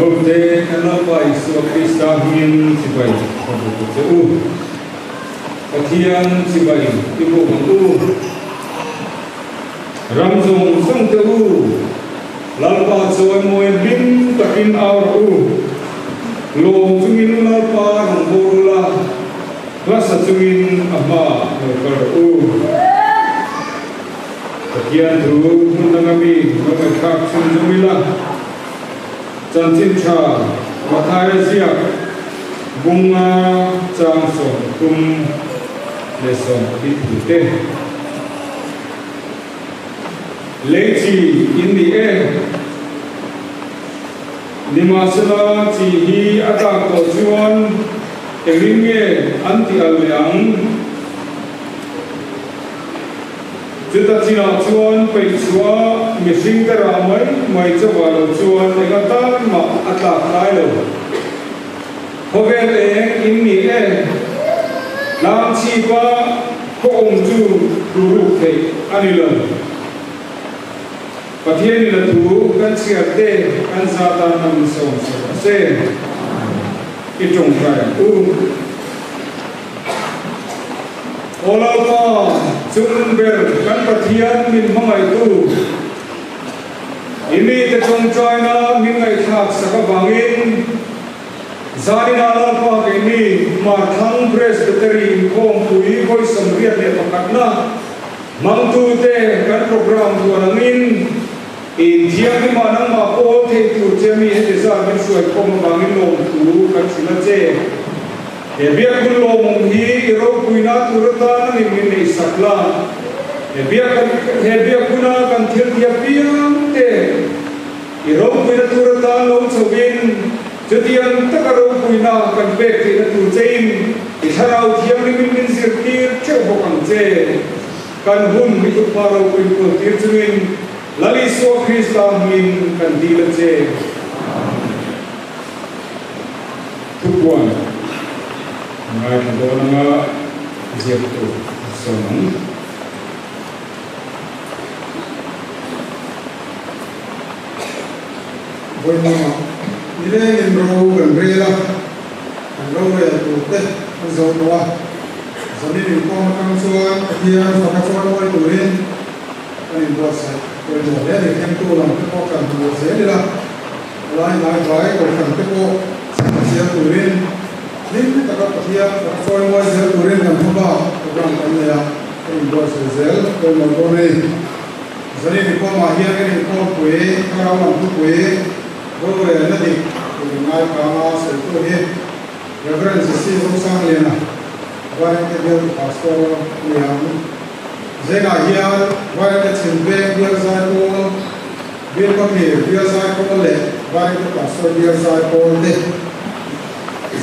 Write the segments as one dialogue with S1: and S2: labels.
S1: Hote kanapa Isu Krista min sibai u Katian sibai ibu u Ramzong sang u Lalpa soy moy bin takin aur u Lo zungin lalpa ng borula Klasa zungin ama kar u Katian tu nangami magkak sunjumila Jantin cha Mathai siak Bunga Changson Kum Leson Itute Lechi in the air Nimasala Chihi Atako Chuan Eringe Anti Alyang Juta China Chuan Peichua Mishing Karamai Mai Chawalo Chuan Egatan Ma Atlak Lailo Hovel Eng in the air Lam Chipa Kong Ju Guru Ke Anilon Pathian Latu Kan Siate Kan Satan Nam Song Se Itong Kaya Olapa Chunber Kan Pathian Min Mangai Tu Ini Techong China Min Ngai Thak Sakabangin Zalina Lalpa Kini Marthang Presbytery Kong Pui Koi Samriat Le Pakatna Mangtu Te Kan Program Tuanangin Intiang Manang Mapo Te Tu Jemi Hezar Min Suai Kong Bangin Long Tu Kan Sinace Biar kun lomong hi iro kuina turata ni min isakla biar kuna kan thil dia piang te iro kuina turata lo chobin jetian takaro kuina kan bek te tu chein isarau thiam ni min sirkir chebo kan che kan hun mi tu paro kuin ko tirchuin lali so Krista min kan dilache tukuan Ngai kadona nga jepto sonong
S2: Bueno, ile imbro gangrela angro ya tutte zonoa zani ni ko makang suan dia fakafon wa turin ani bosa ko jo le ni kem tu lang ko kan tu se la lai lai ko kan ko sia turin Nin taka patia fakafon wa zel turin kan thaba program kan ya ani bosa zel ko magone zani ni ko ma hiya ni ko pue karawan tu pue Rồi là đi ngay cả sự tu hiến, Reverend Sisi Song Sang Lena, và những cái điều pastor Liam, dễ ngại hiền, và những cái chuyện về việc giải phẫu, việc có thể việc giải phẫu lệ, và những cái pastor việc giải phẫu lệ,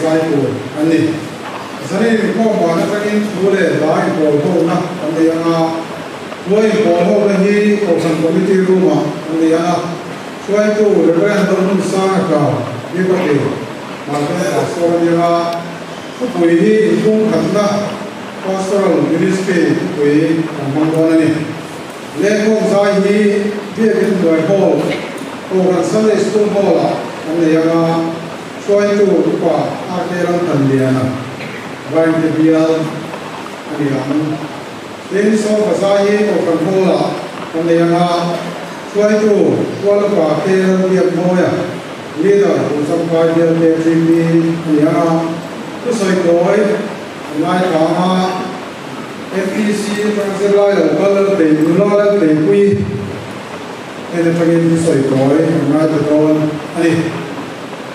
S2: giải phẫu anh đi, cho nên mình có bảo là cái tu lệ lại bảo hộ na, anh đi anh à, với bảo hộ là gì, có sản committee room à, anh đi anh à. Suai tu Reverend Don Sang Kau di pati, maka pastoral dia pui impung kata pastoral ministry pui mangkona ni. Lekong zai hi dia kin doi hall, orang Sunday school hall lah. Anda yang suai tu lupa akhirnya tandian, baik dia anda yang ini so pasai orang hall lah. Anda yang Suai tu, kuala pakai dia moya, leader usam pakai dia TV, dia tu suai koi, naik kama, FTC translate kalau deh kui, ini pakai tu suai koi, naik betul, ani,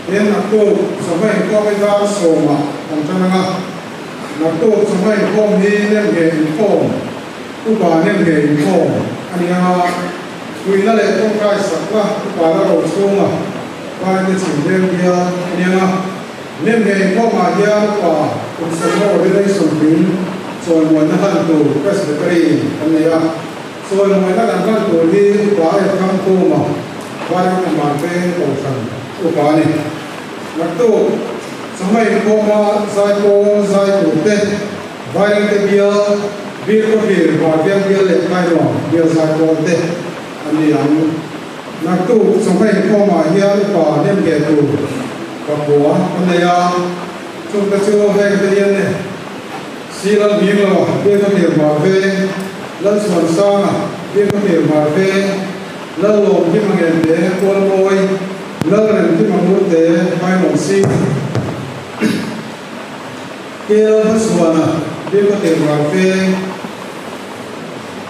S2: dia nak tu sampai kau kita soma, macam mana, nak tu sampai kau ni nem form, ubah nem form, ani Kui na le tong kai sakla para ro chunga pa ni chimlem dia nianga nem he ko ma dia pa kun samo de sum bin so mo na han tu presbytery ania so mo na han tu ni pa e kam ko ma pa ni ma pe ko san u pa ni na tu samai ko ma sai tu te vai te bia bir ko bir pa bia le kai ro bia sai ko te Ani yang นักตู้สมัยพ่อมาเฮียป่าเนี่ยแก่ตู้กับหัวคนเดียวช่วงตะชั่วให้กันเย็นเนี่ยสีลันวิ่งเราเบี้ยก็เหี่ยวมาเฟ่ลันส่วนซ่าเบี้ยก็เหี่ยวมาเฟ่ลันลมที่มันเงินเดะกวนลอยลันเรื่องที่มันรู้เดะไปหนองซีเกี่ยวกับส่วนเบี้ยก็เหี่ยวมาเฟ่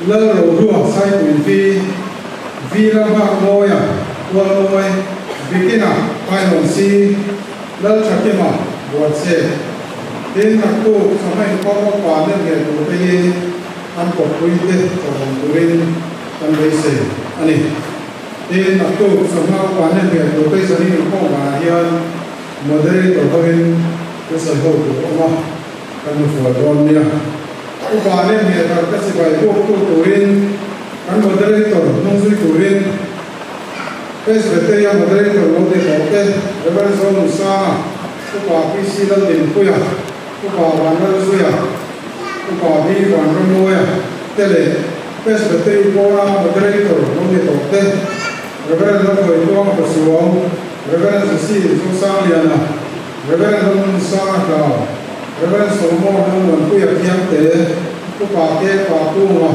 S2: ลันเราดูใส่ปุ๋ยวีลำบากลอยกวนลอยบิกิน่าไปหนองซีลันชักกิมาบวชเสเดินนักตู้สมัยพ่อป่าเนี่ยเกี่ยวกับไปอันปกปุยเด็กของตุรินตันไปเสอันนี้เดินนักตู้สมัยป่าเนี่ยเกี่ยวกับไปสนิทพ่อมาเฮียนโมเดลตัวเขาเป็นก็สะดวกออกมากันฝัวร้อนเนี่ยผู้ป่าเนี่ยเกี่ยวกับสิบใบพวกตู้ตุรินกันโมเดลตัวน้องสุยตุรินเป็นสเตย์โมเดลตัวโลเดตโอเคเรเบอร์โซนุซ่าผู้ป่าพิซิลันดินคุยผู้ป่าวันนั้นสุยผู้ป่ามีวันรุ่งโรยเตเลเป็นสเตย์โบราณโมเดลตัวน้องเด็กโตเตเรเบอร์เราเคยตัวมาสวมเรเบอร์สุสีสุสานเลียนะเรเบอร์เราสานกาวเรเบอร์สมมติเราเหมือนคุยเทียมเตผู้ป่าเตป่าตู้มา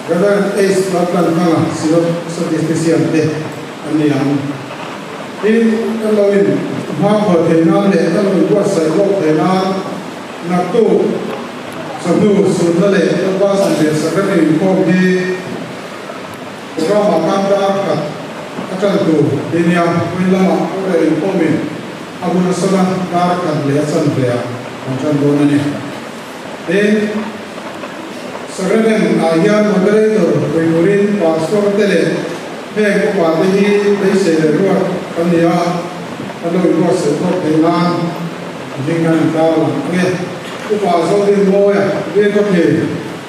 S2: เรเบอร์เอสรับกันข้างสิบสติสเซียนเตอันนี้อันนี่เราเห็นมาเปิดเทนานเนี่ยเราดูว่าใส่โลกเทนานนักตู้สำนูสุดเลยแล้วว่าสังเกตสักนิดพวกที่เรามาการด่ากับอาจารย์ตู้ทีนี้เวลาเราเรียนพวกนี้อาบุญสลัดด่ากับเลี้ยสันเลี้ยของฉันโดนนี่เองสักนิดอาญามาเลยตัวไปดูรินพาสปอร์ตเลยเพื่อผู้ป่วยที่ได้เสียรู้ว่าคนเดียวเราดูว่าสุดท้ายเป็นล้านยิ่งงานเราเนี่ยผู้ป่วยโซดินโมยเรียกก็เพีย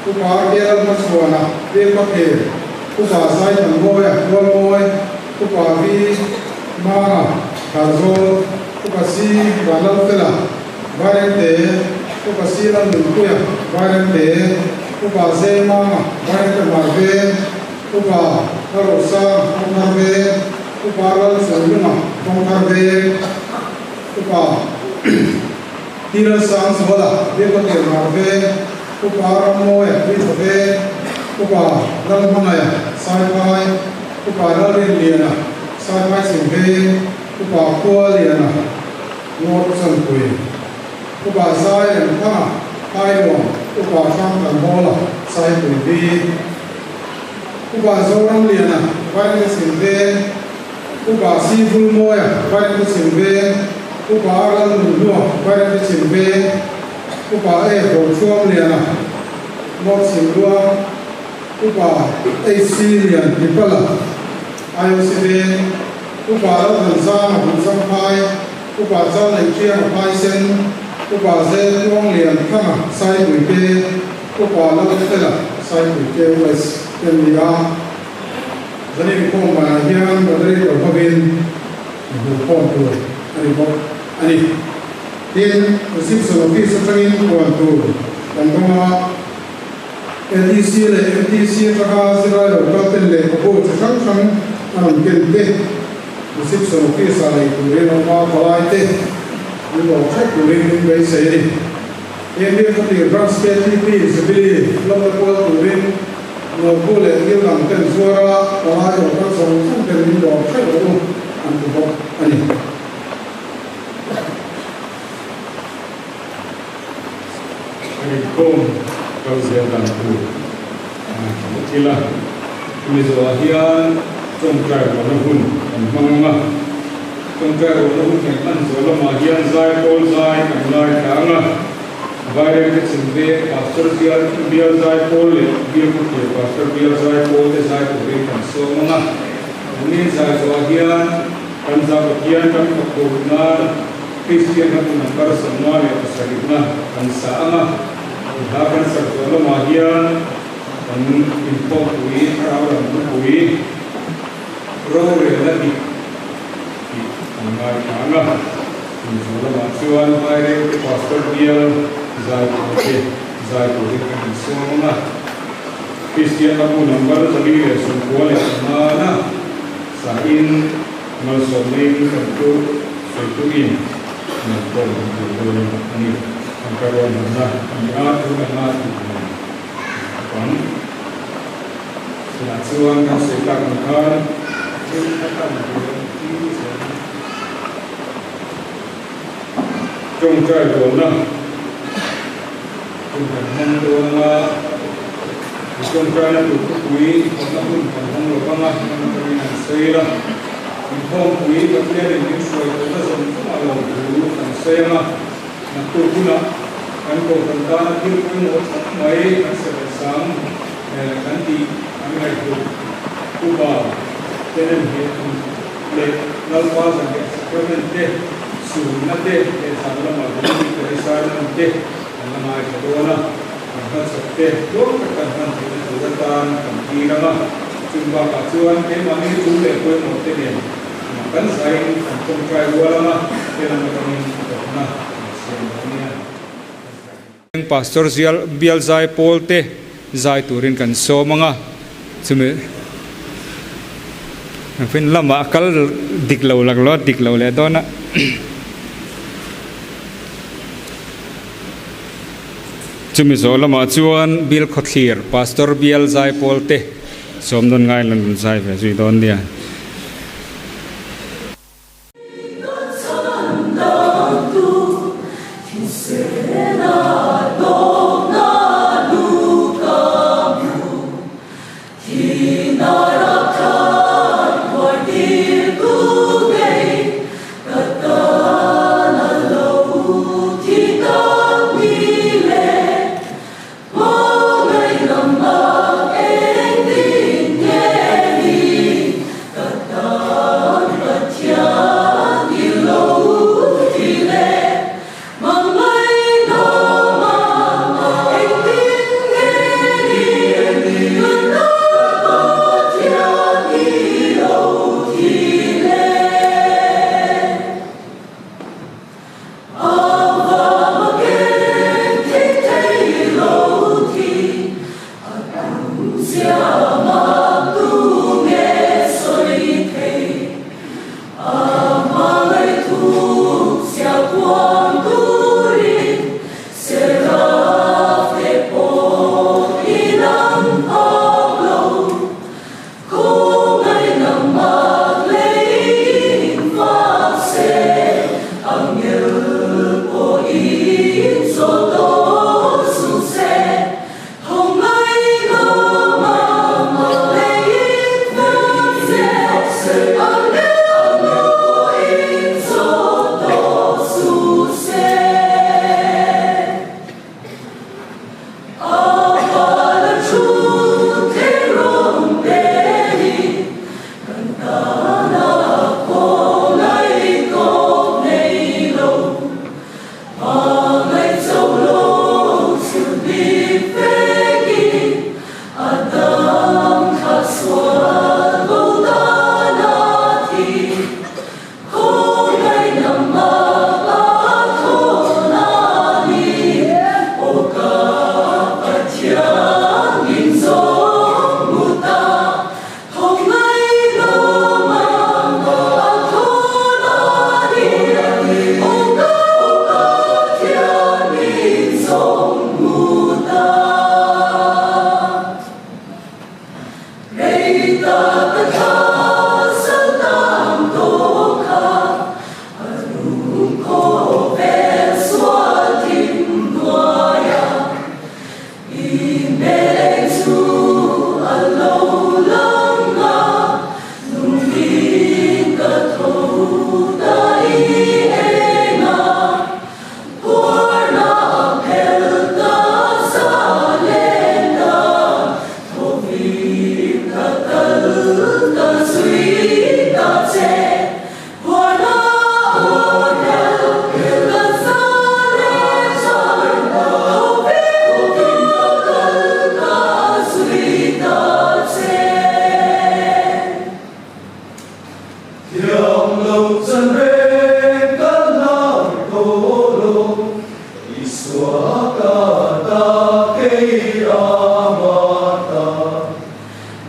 S2: ผู้ป่วยเกี่ยวกับส่วนเรียกก็เพียผู้ป่วยใส่ถังโมยตัวโมยผู้ป่วยที่มาคาร์โซผู้ป่วยซีบาลล์เตล่าบาร์เตผู้ป่วยซีลันดุคุยบาร์เตผู้ป่วยเซมาบาร์เตมาเวผู้ป่วยฮารุซาฮาร์เวผู้ป่วยลันสุลุมาฮาร์เวผู้ป่วยทีละสังสวดเรียกว่าเกี่ยวกับผู้ป่วยรำมวยวิทย์ผู้ป่วยลันมันอะไรสายไฟผู้ป่วยลันเรียนสายไฟสิ่งผู้ป่วยครัวเรียนงดสังคุยผู้ป่วยสายเรียนข้าไอ้หลวงผู้ป่วยช่างกันโมล่ะสายปุ๋ยดีผู้ป่วยโซลังเรียนไว้ในสิ่งผู้ป่วยซีฟูมวยไว้ในสิ่งผู้ป่วยลันหัวไว้ในสิ่งผู้ป่วยโดดช่วงเรียนนอกสิ่งดัวผู้ป่วยซีเรียนดิบละไอโอซีเดผู้ป่วยลันซ่าหุ่นสังไพผู้ป่วยเจ้าในเชียงไพเซนผู้ป่วยเซนช่วงเรียนข้างไซบุยเกผู้ป่วยลันเตล่าไซบุยเกเวสเป็นลีอาจะนี่มีข้อมาเฮียนมาได้ตัวพบินดูข้อตัวอันนี้บอกอันนี้ที่สิบสองที่สุดท้ายก่อนตัวแต่ก็มาLTC เลย LTC ราคาสิบร้อยดอลลาร์เต็มเลยก็จะทั้งอันเกินเต็มสิบสองที่สายตัวเรียนออกมาพลายเต็มมีบอกแค่ตัวเรียนไปเสียดิเอ็มบีก็ติดรัสเกตที่สบิลีแล้วก็ตัวเรียนเราพูดเลยที่หลังเป็นส่วนละพลายออกมาสองขั้นเป็นมีบอกแค่ตัวอันตัวบอกอันนี้
S1: Assalamualaikum warahmatullahi wabarakatuh. Ila mizawahian tongkai walahun mangma tongkai walahun kan solam ahian zai pol zai kanlai kanga bayar ke simbe pastor biar zai pol biar ke pastor biar zai pol te zai pol kan somanga ini zai zawahian kan zawahian kan kokuna Kristian kan nakar semua ya pasarina kan sama Bahkan serta magian dan info kui, orang kui, roh relati, anggai angga, info macam bayar ke pastor dia, zai kui kan semua. Kristian aku nampak tadi semua le mana sa in mal som ning kan tu sai tu in na ko tu ani ang karon na ni at na kon sila chuan kan se tak kan trong trai đồ na trong cảnh mong đồ na trong trai na tụ quý hoặc là mình cảnh mong đồ băng á mình phải làm xây ra mình không quý các gia đình những suy nghĩ nó dần không mà lòng đủ làm xây mà là tụ quý na anh cổ thần ta là thiếu cái một mấy anh sẽ phải sáng anh đi anh ngày tụ tụ bảo cho nên hiện lệ lâu qua rằng cái vấn đề sunate ke sabla madhuri ke saranante anamai kadona angka sakte dok kan tudatan kampirama chumba kachuan ke mami chule koi mote ne makan sain kampung trai walama ke nama kami kadona pastor bial zai polte zai turin kan so manga chume fin lama kal diklo laglo diklo le dona chumi zo lama chuan bil khothlir pastor bial zai polte somdon ngai lan zai ve zui don dia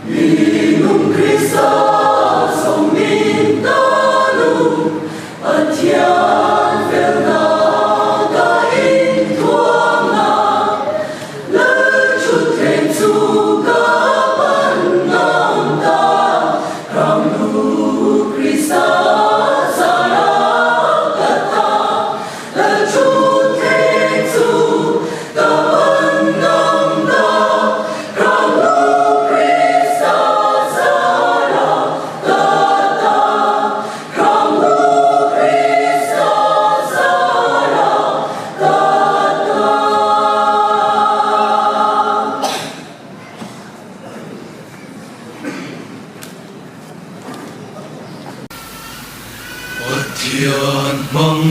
S3: Minum Christus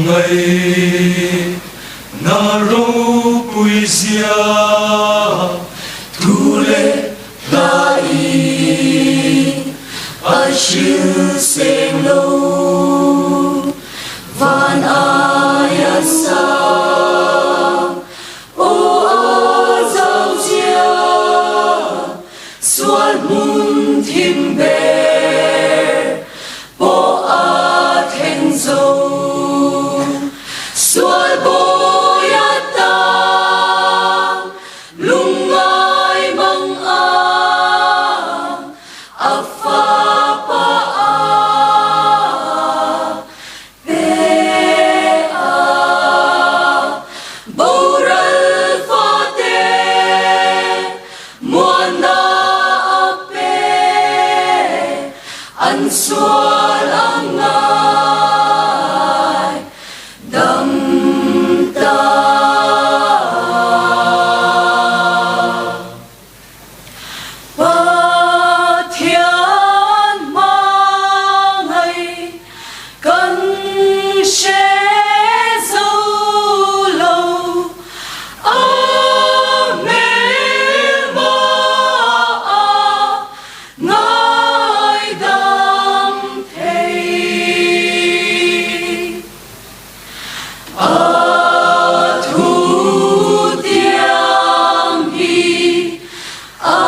S3: ngày na rô bùi xia thu lệ na y a chiu sen lâu van ai sa o a giao chia xuân mun thim bè bo a thành dâu xuân bo ya ta lung ai mong a pha pa a pe a bo ral pha te muan na a pe an xuân ang ai đam ta ba thiên mang hay cần sẽ dấu lâu a mê ma ngài đam thầy a thu tiang hi a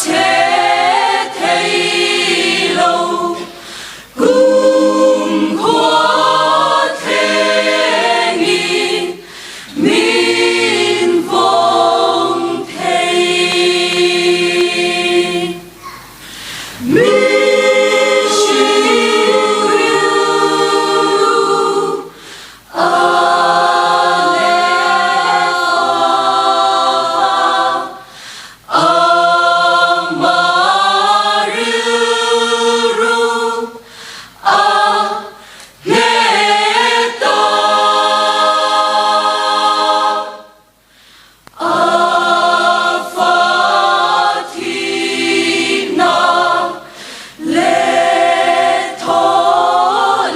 S3: che thầy lâu cùng khoa thế nghi min phong thầy mi siêu a lê a ma ru a nghe ta a pha thi na lê tho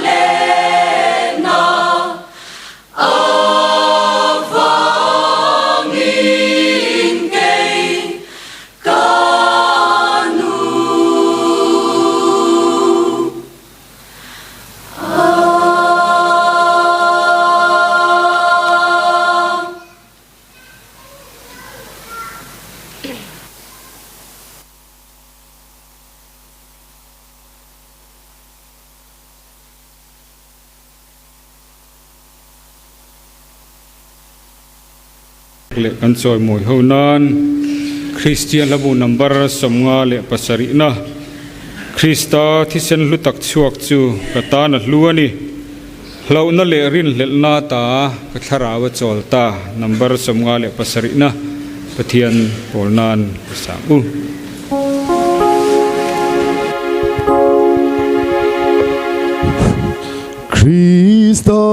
S3: lê na a vang in cây ca nu
S1: lệ kan choi moi ho nan Christian labu number somnga le pasari na Krista thisen lutak chuak chu kata na hluani hlo na le rin lel na ta ka tharawa chol ta number somnga le pasari na pathian polnan sa u
S4: Krista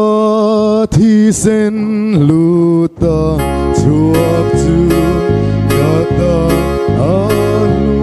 S4: thi sen luta chuak chu kata aluani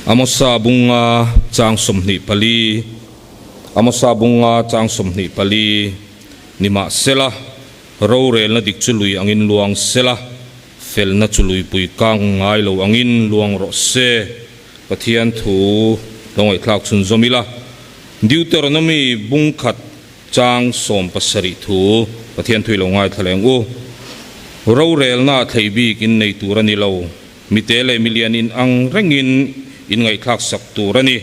S5: amosa bunga chang somni pali amosa bunga chang somni pali nima sela ro rel na dik chului angin luang sela fel na chului pui kang ngai lo angin luang ro se pathian thu longoi thlak chun zomila Deuteronomy bungkhat chang som pasari thu pathian thui lo ngai thaleng u ro rel na thleibi kin nei turani lo mitele million in ang rengin in ngai thlak sak turani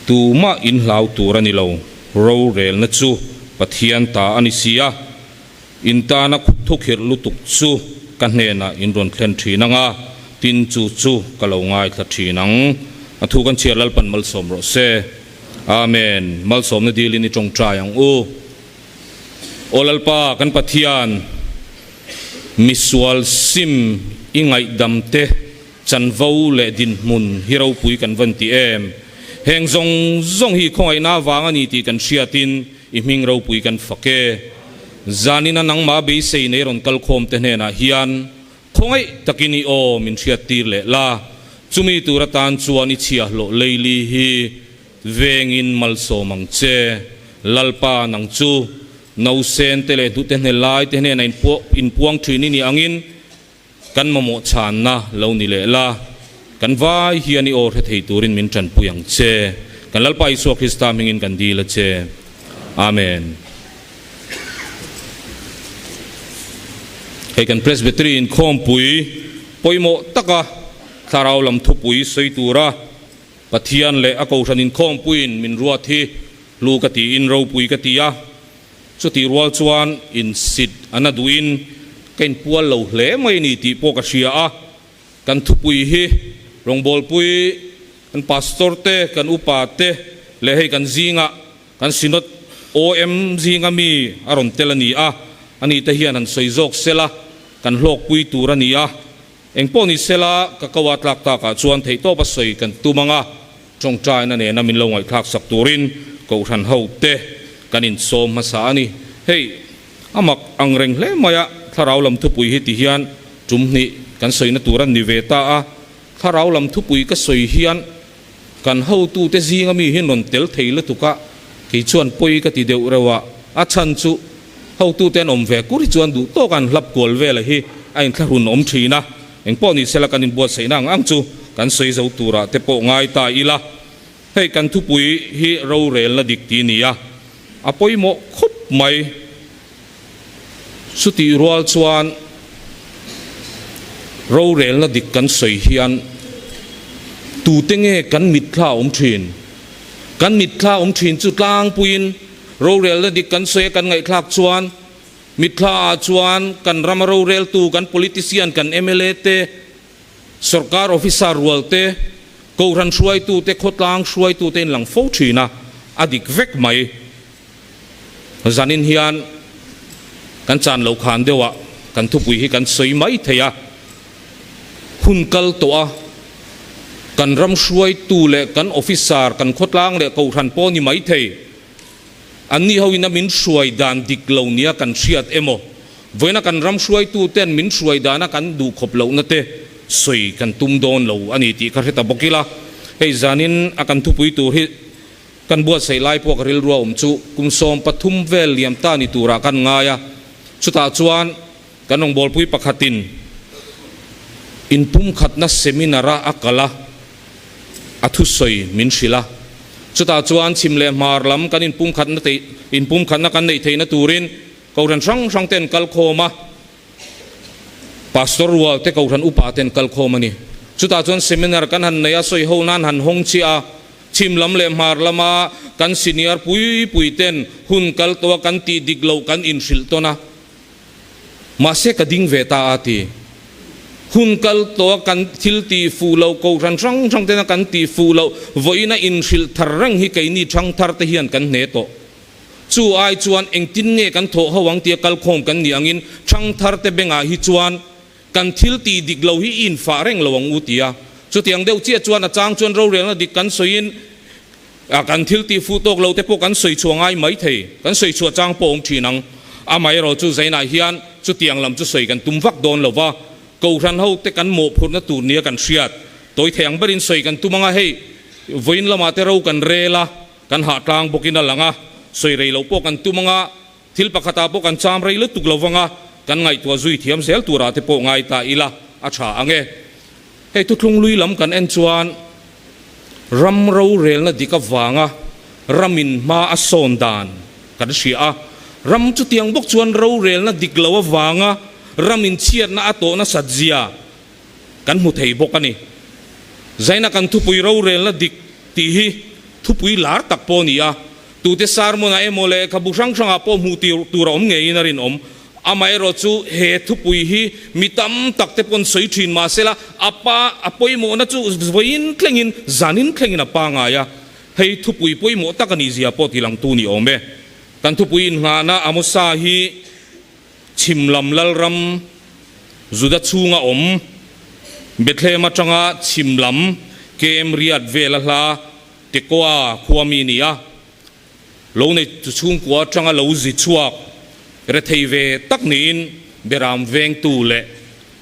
S5: tuma in hlau turani lo ro rel na chu pathian ta ani sia in ta na thuk hir lutuk chu kan hne na in ron thlen thinanga tin chu chu kalo ngai thla thinang athu kan chialal pan mal som ro se amen mal som na dil ni tong tra yang u olalpa kan pathian miswal sim ingai damte chanvo le din mun hiro pui kan vanti em heng zong zong hi khoi na wanga ni ti kan siatin i ming ro pui kan fake zanina nang ma be sei nei ron kal khom te hne na hian khongai takini o min siatir le la chumi turatan chuani chia lo leili hi vengin malso mangche lalpa nang chu no sen tele tu te hne lai te hne na in puang thini ni angin kan mamo chan na lo ni le la kan vai hiani or the thei turin min tran puyang che kan lalpa iso Krista mingin kan di la che amen he kan presbytery in khom pui poimo taka tharau lam thu pui sei tura pathian le ako thanin khom puin min ruat hi lu ka ti in ro pui ka tia chu ti rual chuan in sit anaduin kain pual lo hle mai ni ti po ka sia a kan thu pui hi rong bol pui kan pastor te kan upa te le hei kan zinga kan sinot om zinga mi aron telani a ani te hian an soizok sela kan hlok pui turani a engpo ni sela ka kawat lak ta ka chuan thei to pasoi kan tumanga chong trai na ne na min lo ngai thak sak turin ko than ho te kanin som ma sa ani hei amak angreng hle maya tharau lam thu pui hi ti hian chumni kan soina turan ni veta a tharau lam thu pui ka soi hian kan ho tu te zinga mi hin non tel theile tuka ki chuan poi ka ti deu rewa a chan chu ho tu ten om ve kuri chuan du to kan hlap kol vela hi ain tharun om thina engpo ni sela kanin buat seina ang chu kan soi zo tura te po ngai ta ila hei kan thu pui hi ro rel na dik ti ni a apoi mo khup mai suti rual chuan ro rel na dik kan soi hian tu tenge kan mit thla om thin kan mit thla om thin chu tlang puin ro rel na dik kan soi kan ngai thlak chuan mit thla chuan kan ram ro rel tu kan politician kan MLA te sarkar officer rual te ko ran hruai tu te khotlang hruai tu ten lang fo thina adik vek mai zanin hian kan chan lo khan dewa kan thu pui hi kan soi mai theya hun kal to a kan ram hruai tu le kan officer kan khotlang le ko ran po ni mai thei anni hoina min hruai dan dik lo nia kan hriat emo voina kan ram hruai tu ten min hruai dana kan du khop lo na te soi kan tum don lo ani ti ka heta bokila hei zanin akan thu pui tu hi kan buat sei lai po karil ruwa chu kum som pathum vel liam ta ni tura kan ngaya chuta chuan kanong bol pui pakhatin in pum khatna seminara akala athu soi min shila chuta chuan chimle marlam kan in pum khatna te in pum khatna kan nei theina turin ko ran sang ten kal khoma pastor wal te ko ran upa ten kal khoma ni chuta chuan seminar kan han neya soi ho nan han hong chi a chimlam le marlama kan senior pui ten hun kal to kan ti diglo kan in shil to na mase ka ding veta ati hun kal to kan thil ti fu lo ko ran sang ten kan ti fu lo voina in shil tharang hi kai ni thang thar te hian kan ne to chu ai chuan eng tin nge kan tho hawang ti kal khom kan ni angin thang thar te benga hi chuan kan thil ti diglo hi in fa reng lawang utia chu tiang deu chia chuan a chang chuan ro rel na dik kan soin a kan thil ti fu tok lo te po kan soi chuangai mai thei kan soi chua chang pong thinang a mai ro chu zaina hian chu tiang lam chu soi kan tum vak don lova ko ran ho te kan mo phur na tur nia kan hriat toy theng berin soi kan tumanga hei voin lama te ro kan rela kan ha tlang bokina langa soi rei lo po kan tumanga thil pakhata po kan cham rei lu tuk lovanga kan ngai tua zui thiam sel tura te po ngai ta ila acha ange hei tu thlung lui lam kan en chuan ram ro rel na dika wanga ramin ma a son dan kan sia ram chu tiang bok chuan ro rel na dik lawa wanga ramin chiat na ato na sajia kan mu thei bok ani zaina kan thupui ro rel na dik ti hi thupui lar tak po nia tu te sar mo na emole khabu sang sang a po mu ti tura om ngei na rin om amai ro chu he thupui hi mitam tak te pon soi thin ma sela apa apoi mo na chu voin klengin zanin klengin apa nga ya hei thupui poi mo takani zia po ti lang tu ni ome kan thupui nga na amosa hi chimlam lalram zuda chunga om bethlema changa chimlam kem riat velala tekwa khuami nia lo nei chu chung kwa changa lo zi chuak re thei ve tak nin beram veng tu le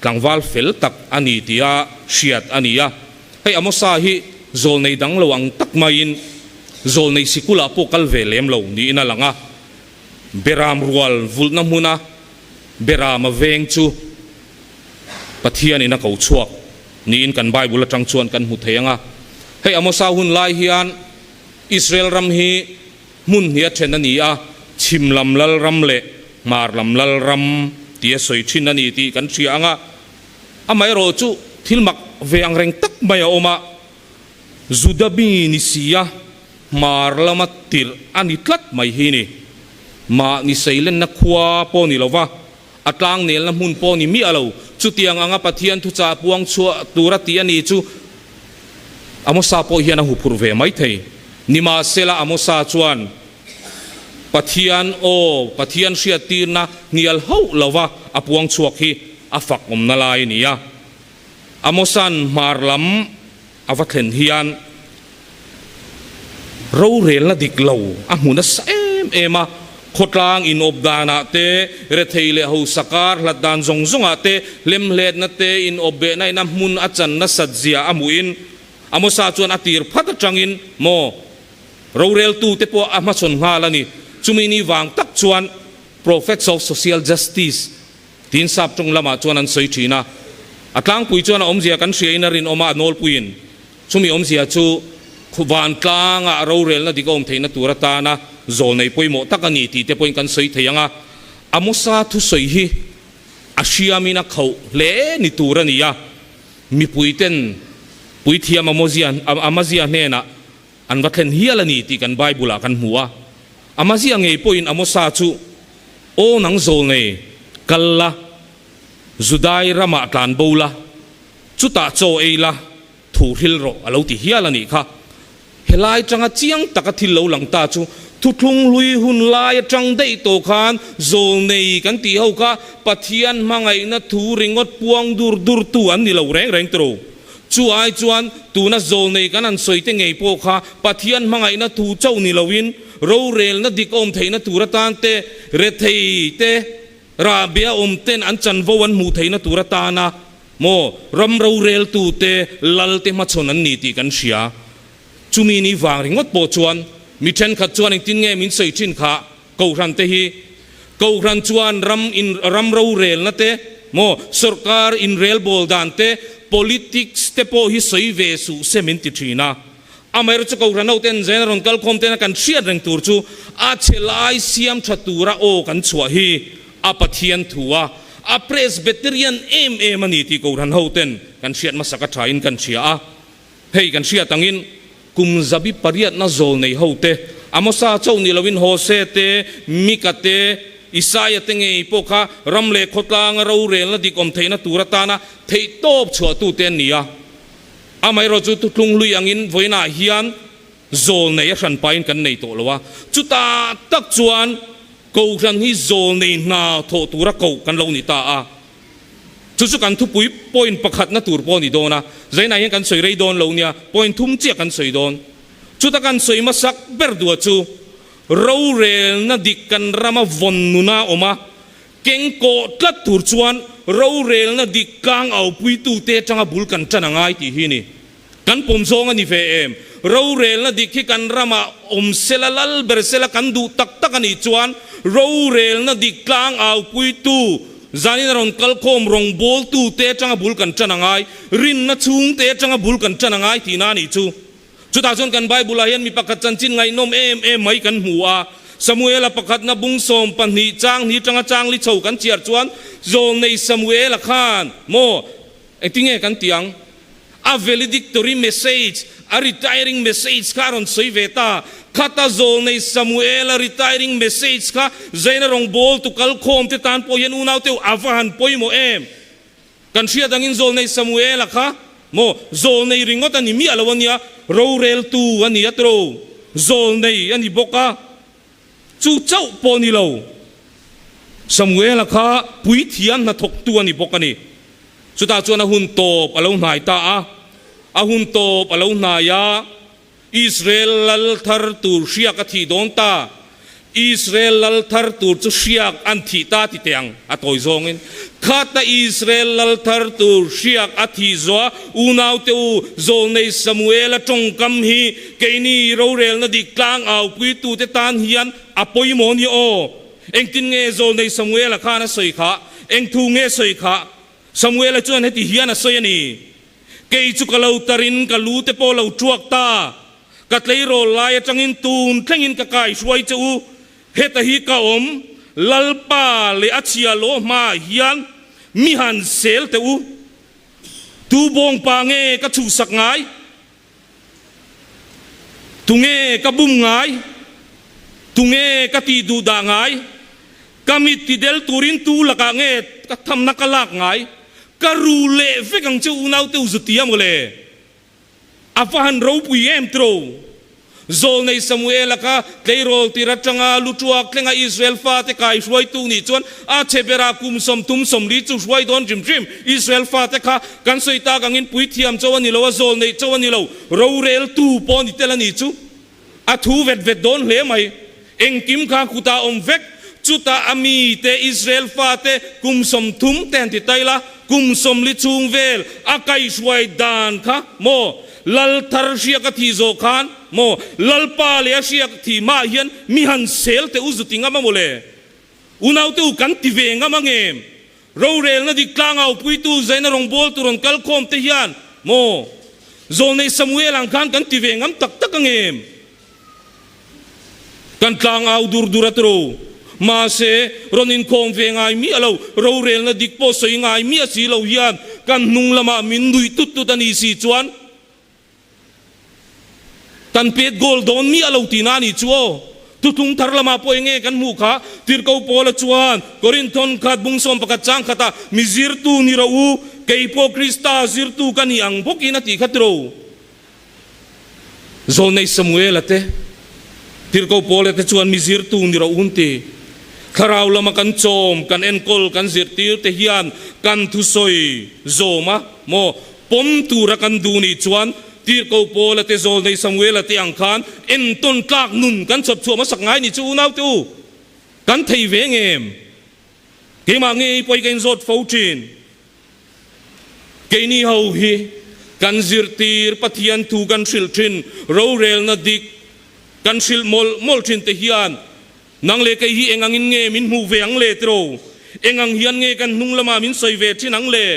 S5: tlangwal fel tak ani tia shiat ania hei amosa hi zol nei dang lawang tak main zol nei sikula po kal ve lem lo ni na langa beram rual vulna muna beram veng chu pathian ina kau chuak ni in kan bible atang chuan kan mu theyanga hei amosa hun lai hian Israel ram hi mun hia then ani a chimlam lal ram le marlam lal ram tia soi thin ani ti kan thia anga amai ro chu thilmak veang reng tak mai oma zudabi ni sia marlama tir ani tlat mai hi ni ma ni seilen na khwa po ni lova atlang nel na mun po ni mi alo chu tiang anga pathian thu cha puang chua tura ti ani chu amosa po hian a hu phur ve mai thei nima sela amosa chuan pathian sia tirna nial ho lova apuang chuak hi afak om na lai nia amosan marlam avathen hian ro rel na diklo amuna sem ema khotlang in obdana te retheile ho sakar hlatdan zonga te lemlet na te in obbe na ina mun achan na sajia amuin amosa chuan atir phat atangin mo ro rel tu te po amason ngalani chumini wang tak chuan prophets of social justice tin sap tung lama chuan an soi thina atlang pui chuan om zia kan hriaina rin oma nol puin chumi om zia chu khuwan tlanga ro rel na dikom theina turata na zol nei poimo takani ti te poin kan soi theyanga amosa thu soi hi ashiamina khau le ni turania mi puiten puithiam amazia nena an wathen hialani ti kan bible kan huwa amazia ngei poin amosa chu o nang zol nei kalla zudai rama tlan bola chuta cho eila thu hil ro alo ti hialani kha helai changa chiang takathil lo lang ta chu thu thung lui hun lai chang dei to khan zol nei kan ti ho ka pathian mangai na thu ringot puang dur tu an ni lo reng tro chu ai chuan tu na zol nei kan an soite ngei po kha pathian mangai na thu chau ni lowin ro rel na dik om theina turatan te re thei te rabia om ten an chan vo an mu theina turatana mo ram ro rel tu te lal te ma chon an ni ti kan sia chumi ni wang ringot po chuan mi then khat chuan in tin nge min sei thin kha ko ran te hi ko ran chuan ram ro rel na te mo sarkar in rel bol dan te politics te po hi sei ve su semin ti thina amai ro chu ko ran ten general kal khom te na kan sia reng tur chu a chelai siam thatura o kan chua hi a pathian thuwa a presbyterian mani ti ko ran ho ten kan siat masaka thain kan sia a hei kan sia tangin kum zabi pariat na zol nei hote amosa chau ni lawin hose te mikate isaya tenge ipokha ramle khotlang ro rel na dikom theina turatana thei top chho tu ten nia amai ro chu tu tlung lui angin voina hian zol nei a hran pain kan nei to lowa chuta tak chuan ko ran hi zol nei na tho tura ko kan lo ni ta a chu kan thu pui point pakhat na tur po ni dona zaina hian kan soi rei don lo nia point thum che kan soi don chu ta kan soi masak berdu chu ro rel na dik kan rama von nuna oma keng ko tlat tur chuan ro rel na dik kang au pui tu te changa bul kan chana ngai ti hi ni กันผมซองอันนี้เฟมเราเรลนะดิกกันรามาเซลลัลเบรเซลกันดูตักกันอีจวนเราเรลนะดิกลางเอาปุยตูจานี่นรอนคัลคอมรองบอลตูเตจังบุลกันจันงไงรินนะชุงเตจังบุลกันจันงไงที่นั่นอีจูจุดอาจารย์กันไบบุลายันมีประกาศจันจินไงนมไม่กันหัวสมุเอลประกาศนับบุงสมปันหิจางหิจังลิชาวกันเจียร์จวนโจในสมุเอลขานโมไอ้ที่เงี้ยกันเตียงa valedictory message a retiring message karon soi veta khata zol nei Samuel a retiring message ka zaina rong bol tu kal khom te tan po yan unaw te avan poi mo kan sia dangin zol nei Samuel kha mo zol nei ringot ani mi alawanya ro rel tu ani atro zol nei ani boka chu chau po ni lo Samuel kha pui thian na thok tu ani bokani chuta chuan hun top alo nai ta a hun top alo naya Israel lal thar tur siak athi don ta Israel lal thar tur chu siak an thi ta ti teng a toi zongin khata Israel lal thar tur siak athi zo unaw te u zo nei Samuel a tong kam hi keini ro rel na dik tlang au pui tu te tan hian apoi mo ni o eng tin nge zo nei Samuel a khana soi kha eng thu nge soi kha Samuel chuan heti hian a soi ani kei chu kalau tarin kalu te po lo chuak ta katlei ro lai atangin tun thlengin ka kai suai chu heta hi ka lalpa le achia lo ma hian mi han sel te u tu bong pa nge ka chu sak ngai tu nge ka bum ngai tu nge ka ti du da ngai kamit ti del turin tu laka nge ka tham nakalak ngai karule vekang chu unaw te uzutiam le afahan ro puiem tro zol nei Samuel ka leirol tiratanga lutuak lenga Israel fa te kai suai tu ni chuan a chebera kum som tum som ri chu suai don jim Israel fa te kha kan soita kangin pui thiam chawani lo zol nei chawani lo ro rel tu po ni telani chu a thu vet don hle mai engkim kha khuta vek chuta ami te Israel fa te kum som thum ten ti taila kum som li chung vel akai suai dan kha mo lal thar sia ka thi zo khan mo lal pa le sia thi ma hian mi han sel te uzutinga ma mole unaw te u kan ti ve nga mangem ro rel na dik tlang au pui tu zaina rong bol tu ron kal khom te hian mo zo nei Samuel ang khan kan ti ve ngam tak tak angem kan tlang au dur duratro ma se ronin khom ve ngai mi alo ro rel na dik po soi ngai mi asi lo hian kan nung lama min dui tut tut ani si chuan tan pet gol don mi alo tinani chuo tutung thar lama po enge kan mu kha tirko pola chuan korinthon khat bung som pakat chang khata mizir tu ni ro u keipo krista zir tu kani ang bokina ti khatro zo nei Samuel ate tirko pola te chuan mizir tu ni ro unti kharau lama kan chom kan enkol kan zirtir te hian kan thu soi zoma mo pom tu ra kan du ni chuan tirko pola te zol nei Samuel ate ang khan en ton tlak nun kan chop chua ma sak ngai ni chu naw tu kan thei ve ngem ke ma nge poi ken zot fauchin ke ni ho hi kan zirtir pathian thu kan sil thin ro rel na dik kan sil mol thin te hian nang le ke hi engangin nge min mu ve ang le tro engang hian nge kan nung lama min soi ve thin ang le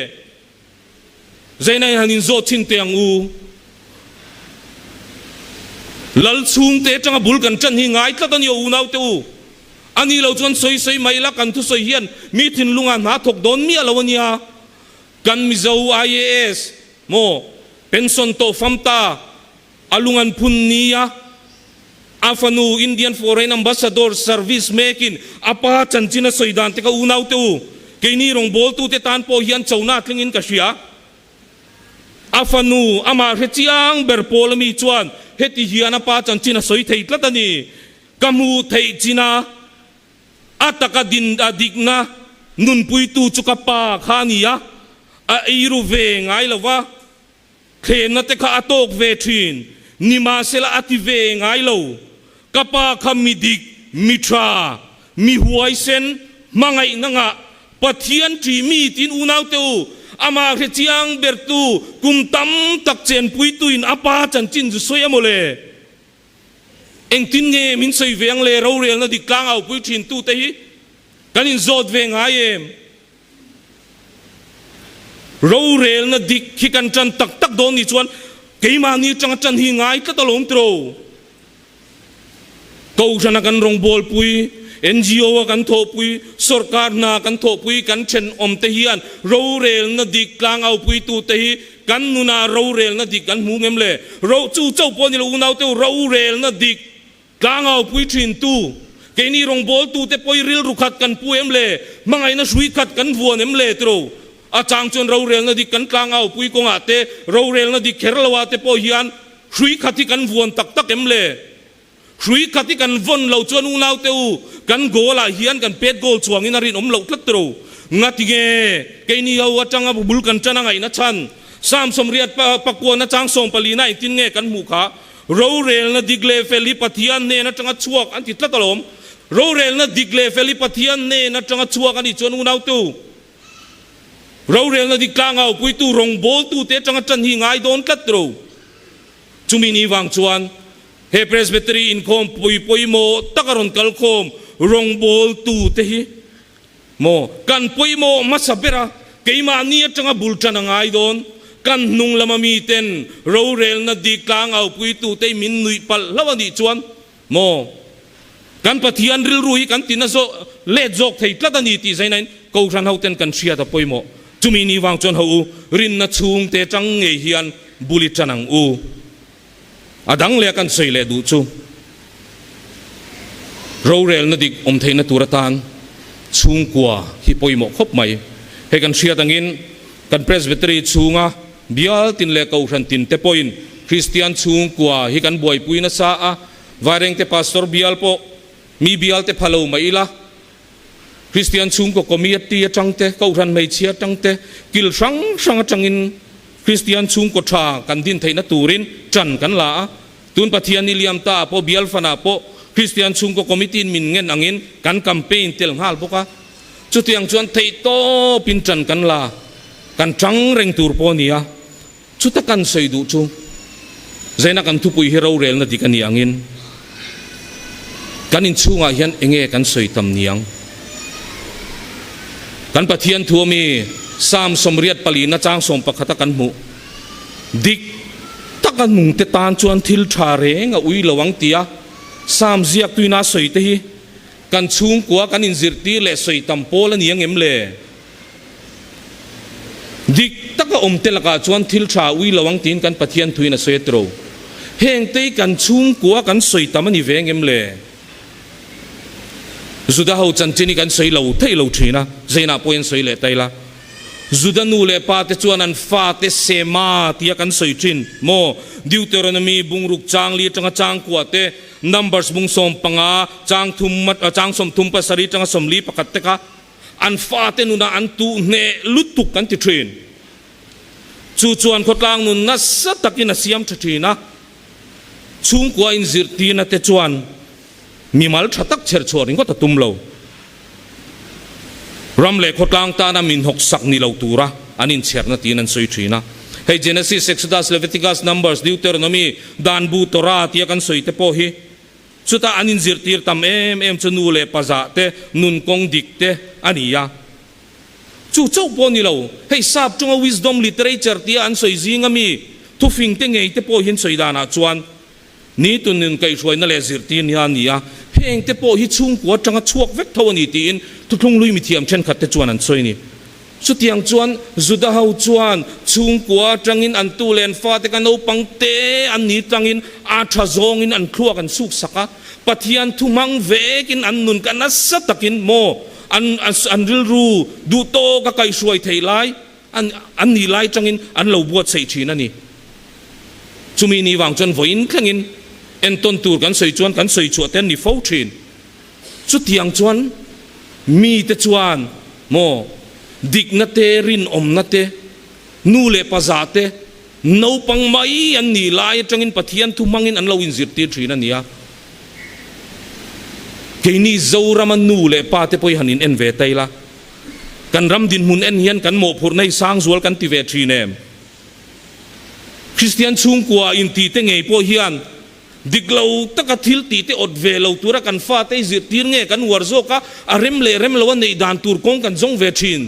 S5: zainai hanin zot thin te ang u lal chung te changa bul kan chan hi ngai tlan yo unaw te u ani lo chuan soi mai la kan thu soi hian mi thin lunga na thok don mi alawania kan mi zo IAS mo pension to famta alungan punnia afanu Indian Foreign Ambassador Service making apa chanchina soidan te ka unaw te u keini rong bol tu te tan po hian chawna tlingin ka sia afanu ama hechiang berpol mi chuan heti hiana pa chanchina soi thei tlatani kamu thei china ataka din adigna nun pui tu chukapa khania a iru ve ngai lawa khena te kha atok ve thin nima sela ati ve ngai lo kapa khamidik mitra mi huai sen mangai nanga pathian ti mi tin unaw teu ama khe chiang bertu kum tam tak chen pui tuin apa chan chin ju soi amole eng tin nge min soi veng le ro rel na dik tlang au pui thin tu te hi kanin zot ve nga em ro rel na dik khi kan chan tak tak don ni chuan keima ni chang chan hi ngai tla talong tro ko jana kan rong bol pui NGO kan tho pui sarkar na kan tho pui kan chen om te hian ro rel na dik tlang au pui tu te hi kan nuna ro rel na dik kan mu ngem le ro chu chau po ni lo nau te ro rel na dik tlang au pui thin tu ke ni rong bol tu te poi ril rukhat kan pu em le mangai na sui khat kan vuan em le tro a chang chon ro rel na dik kan tlang au pui ko nga te ro rel na dik kherlawa te po hian sui khati kan vuan tak tak em le sui khati kan von lo chon u nau te u kan gola hian kan pet gol chuang in arin om lo tlat tro ngati ge ke ni ho atanga bul kan chana ngai na chan sam som riat pa ko na chang som palina tin nge kan mu kha ro rel na digle feli pathian ne na changa chuak an ti tlatalom ro rel na digle feli pathian ne na changa chuak ani chon u nau tu ro rel na diklang au pui tu rong bol tu te changa chan hi ngai don tlat tro chumi ni wang chuan he presbytery in khom pui mo takaron kal khom rong bol tu te hi mo kan pui mo masabera keima ni atanga bulchana ngai don kan nung lama mi ten ro rel na diklang au pui tu te min nui pal lawani chuan mo kan pathian ril rui kan tinazo le jok thei tlatani ti zainain ko ran hauten kan sia ta pui mo chumi ni wang chon ho rin na chung te chang nge hian bulit chanang u adang le kan sei le du chu ro rel na dik om theina turatan chung kwa hi poimo khop mai he kan sia tangin kan presbytery chunga bial tin le ko ran tin te point Christian chung kwa hi kan boy puina sa a wareng te pastor bial po mi bial te phalo mai la Christian chung ko community atang te ko ran mai chia tang te kil sang sang atangin Christian chung ko tha kan din theina turin chan kan la tun pathian ni liam ta po bial fana po Christian chung ko committee min ngen angin kan campaign tel ngal boka chutiang chuan thei to pin chan kan la kan chang reng tur po nia chuta kan sei du chu zaina kan thu pui hero rel na dikani angin kan in chunga hian enge kan sei tam niang kan pathian thuami sam somriat pali na chang som pakhata kan mu dik takan mung te tan chuan thil tha reng a ui lawang tia sam ziak tuina soi te hi kan chung kwa kan in zirti le soi tam pol aniang em le dik taka om te laka chuan thil tha ui lawang tin kan pathian thuina soi tro heng te kan chung kwa kan soi tam ani veng em le zuda ho chan chini kan soi lo thei lo thina zaina poin soi le taila zuda nu le pa te chuan an fa te sema tia kan soi thin mo Deuteronomy bungruk chang li tanga chang kwa te numbers bung som panga chang thum mat chang som thum pa sari tanga som li pakat te ka an fa te nu na an tu ne lutuk kan ti thin chu chuan khotlang nun na sa takin asiam thina chung kwa in zirti na te chuan mi mal thatak cher choring ko ta tumlo ramle khotlang ta na min hok sak ni lo tura anin cherna tin an soi thina hey Genesis Exodus Leviticus Numbers Deuteronomy dan bu Torah tia kan soi te po hi chuta anin zirtir tam em chunu le paza te nun kong dik te ania chu chau po ni lo hey sap chunga wisdom literature tia an soi zinga mi tu fing te ngei te po hin soi dana chuan ni tunin kai shoi na le zirtir nia heng te po hi chung kwa changa chuak vek thawani tin tu thung lui mi thiam chen khat te chuan an soi ni su tiang chuan zuda hau chuan chung kwa changin an tu len fa te kan no pangte an ni changin a tha zong in an khluak an suk saka pathian thumang vekin an nun kan asa takin mo an ril ru du to ka kai suai thei lai an ni lai changin an lo buat sei thina ni chumi ni wang chon voin khangin en ton tur kan soi chuan kan soi chu ten ni fo thin chu tiang chuan mi te chuan mo dik na te rin om na te nu le paza te no pang mai an ni lai changin pathian thu mangin an lo in zir ti thina nia ke ni zoraman nu le pa te poi hanin en ve taila กันรำดินมุนเอ็นเฮียนกันโมพูดในสร้างสวลกันติเวทีเนมคริสเตียนชุงกว่าอินตีเตงไงพวกเฮียนดิกเราตะกัทิลตีเตอดเวเราตัวรักันฟ้าเตยจิตตีร์เงกันวอร์โซกะอาเรมเลวันในด่านตูร์กงกันจงเวทีน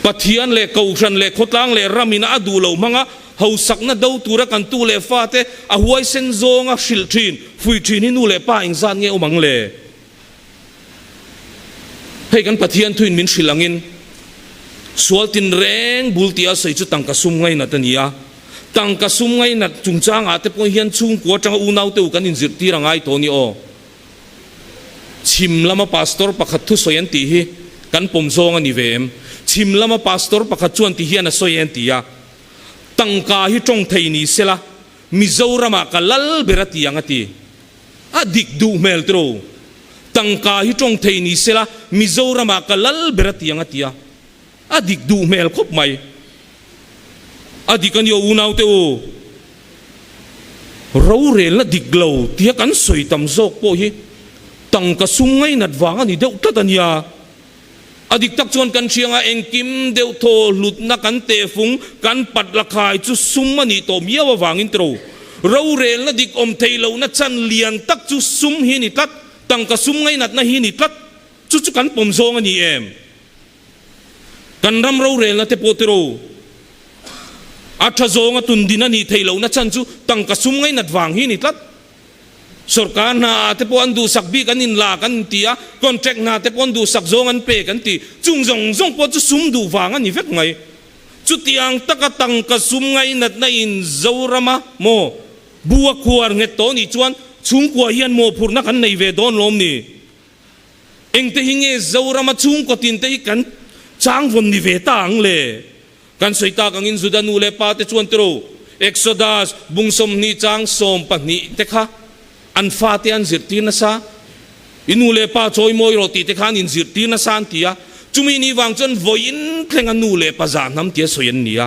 S5: ปะเทียนเลกาวชันเลขดล้างเลรามินาอดูเรามังะเฮาสักนัดดาวตัวรักันตูเลฟ้าเตอหวยเซนโซงะชิลทีนฟุยทีนี่นูเลป้าอิงซานเงอุมังเลให้กันปะเทียนทุนมินชิลังินสวลตินแรงบุลตีอาศัยจุดตังกสุมไงนัตันียาตังกสุมไงนัดจุงจางอาเตปงเฮียนชุงกัวจังอูนาวเตวกันอินจิตตีรังไอตัวนี้โอชิมละมาพาสตอร์ปักขัดทุสยันตีฮีกันปมโซงอันนี้เวมชิมละมาพาสตอร์ปักขัดจวนตีฮีอันสยันตียาตังกาฮิจงไทยนี่เสละมิโซรามากัลลเบรติยังตีอดิกดูเมลโตรตังกาฮิจงไทยนี่เสละมิโซรามากัลลเบรติยังตียาอดิกดูเมลคบไหมอดีกันโยอูนาวเตโอเราเรียนละดิกเหลาเทียกันสวยตำโซกโปฮีตังกะสุงไงนัดวางอันนี้เดวตัดอันยาอดีกตักชวนกันเชียงเองกิมเดวโทหลุดนักกันเตฟุงกันปัดละคายจุสุมมันนี่โตมีว่าวางอินโตรเราเรียนละดิกอมเทยเหลานัดชันเลียนตักจุสุมฮินิตัดตังกะสุงไงนัดนะฮินิตัดจุกันปมโซงอันนี้กันรำเราเรียนละเทโปเตโรอัฐโซงตุนดินันนี่เทยเหลานัดชันจุตังกะสุมไงนัดวางฮินิตัดสรการนาเทปวันดูสักบีกันนินลากันตีอะคอนแทคนาเทปวันดูสักโซงันเปกันตีจุงจงปอจุสุมดูวางันนี่เฟกไงจุดยังตะกตังกะสุมไงนัดในอินเจาระมะโมบัวขวานเงตโตนี่จวนชุงกว่าเฮียนโมพูนักกันในเวดอนลมนี่เองเตหิงเอเจาระมะชุงก็ตินเตหิกันจางวนนิเวตาอังเลกันสวยตากังอินสุดานูเลปาเตจวนตรูเอ็กโซดัสบุงสมนี่จางสมปนิเตคะอันฟาเตียนจิตตีนัสซาอินูเลป้าโจยมวยโรตีเตขันอินจิตตีนัสซานตียาจุมีนี่วางจนวอินเคลงอันนูเลป้าจานน้ำเตียสวยนี่ยา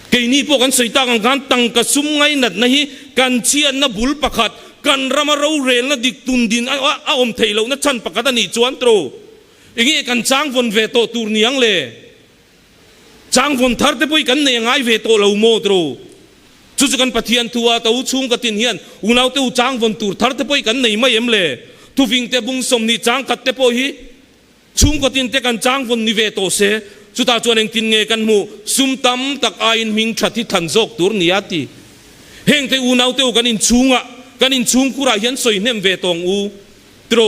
S5: เกนี่พวกกันสวยตากันตังกสุมไงนัดนะฮีกันเชียนนับบุลปะขัดกันรามาเราเรนนัดดิกตุนดินอาอมเทยเรานัดชันปะขัดนี่จวนโตรอย่างงี้กันจ้างวนเวโตตูร์นี่ยังเลจ้างวนทาร์เตปุยกันเนี่ยง่ายเวโตเราโมโตรจุดกันปะเทียนทัวตัวชุ่มกัตินเฮียนอุณาวเตอุจางวันตูร์ทาร์เตปอยกันในไม่เอ็มเลยทุวิงเตบุงสมนิจางกัดเตปอยชุ่มกัตินเตกันจางวันนิเวโตเสจุดตาจวนเองตินเงกันมูซุมตั้มตักอายินมิงชัดที่ทันโจกตูร์นิยติเฮงเตอุณาวเตอุกันอินชุ่งะกันอินชุ่งกุระเฮียนสวยเนมเวตองอูโตร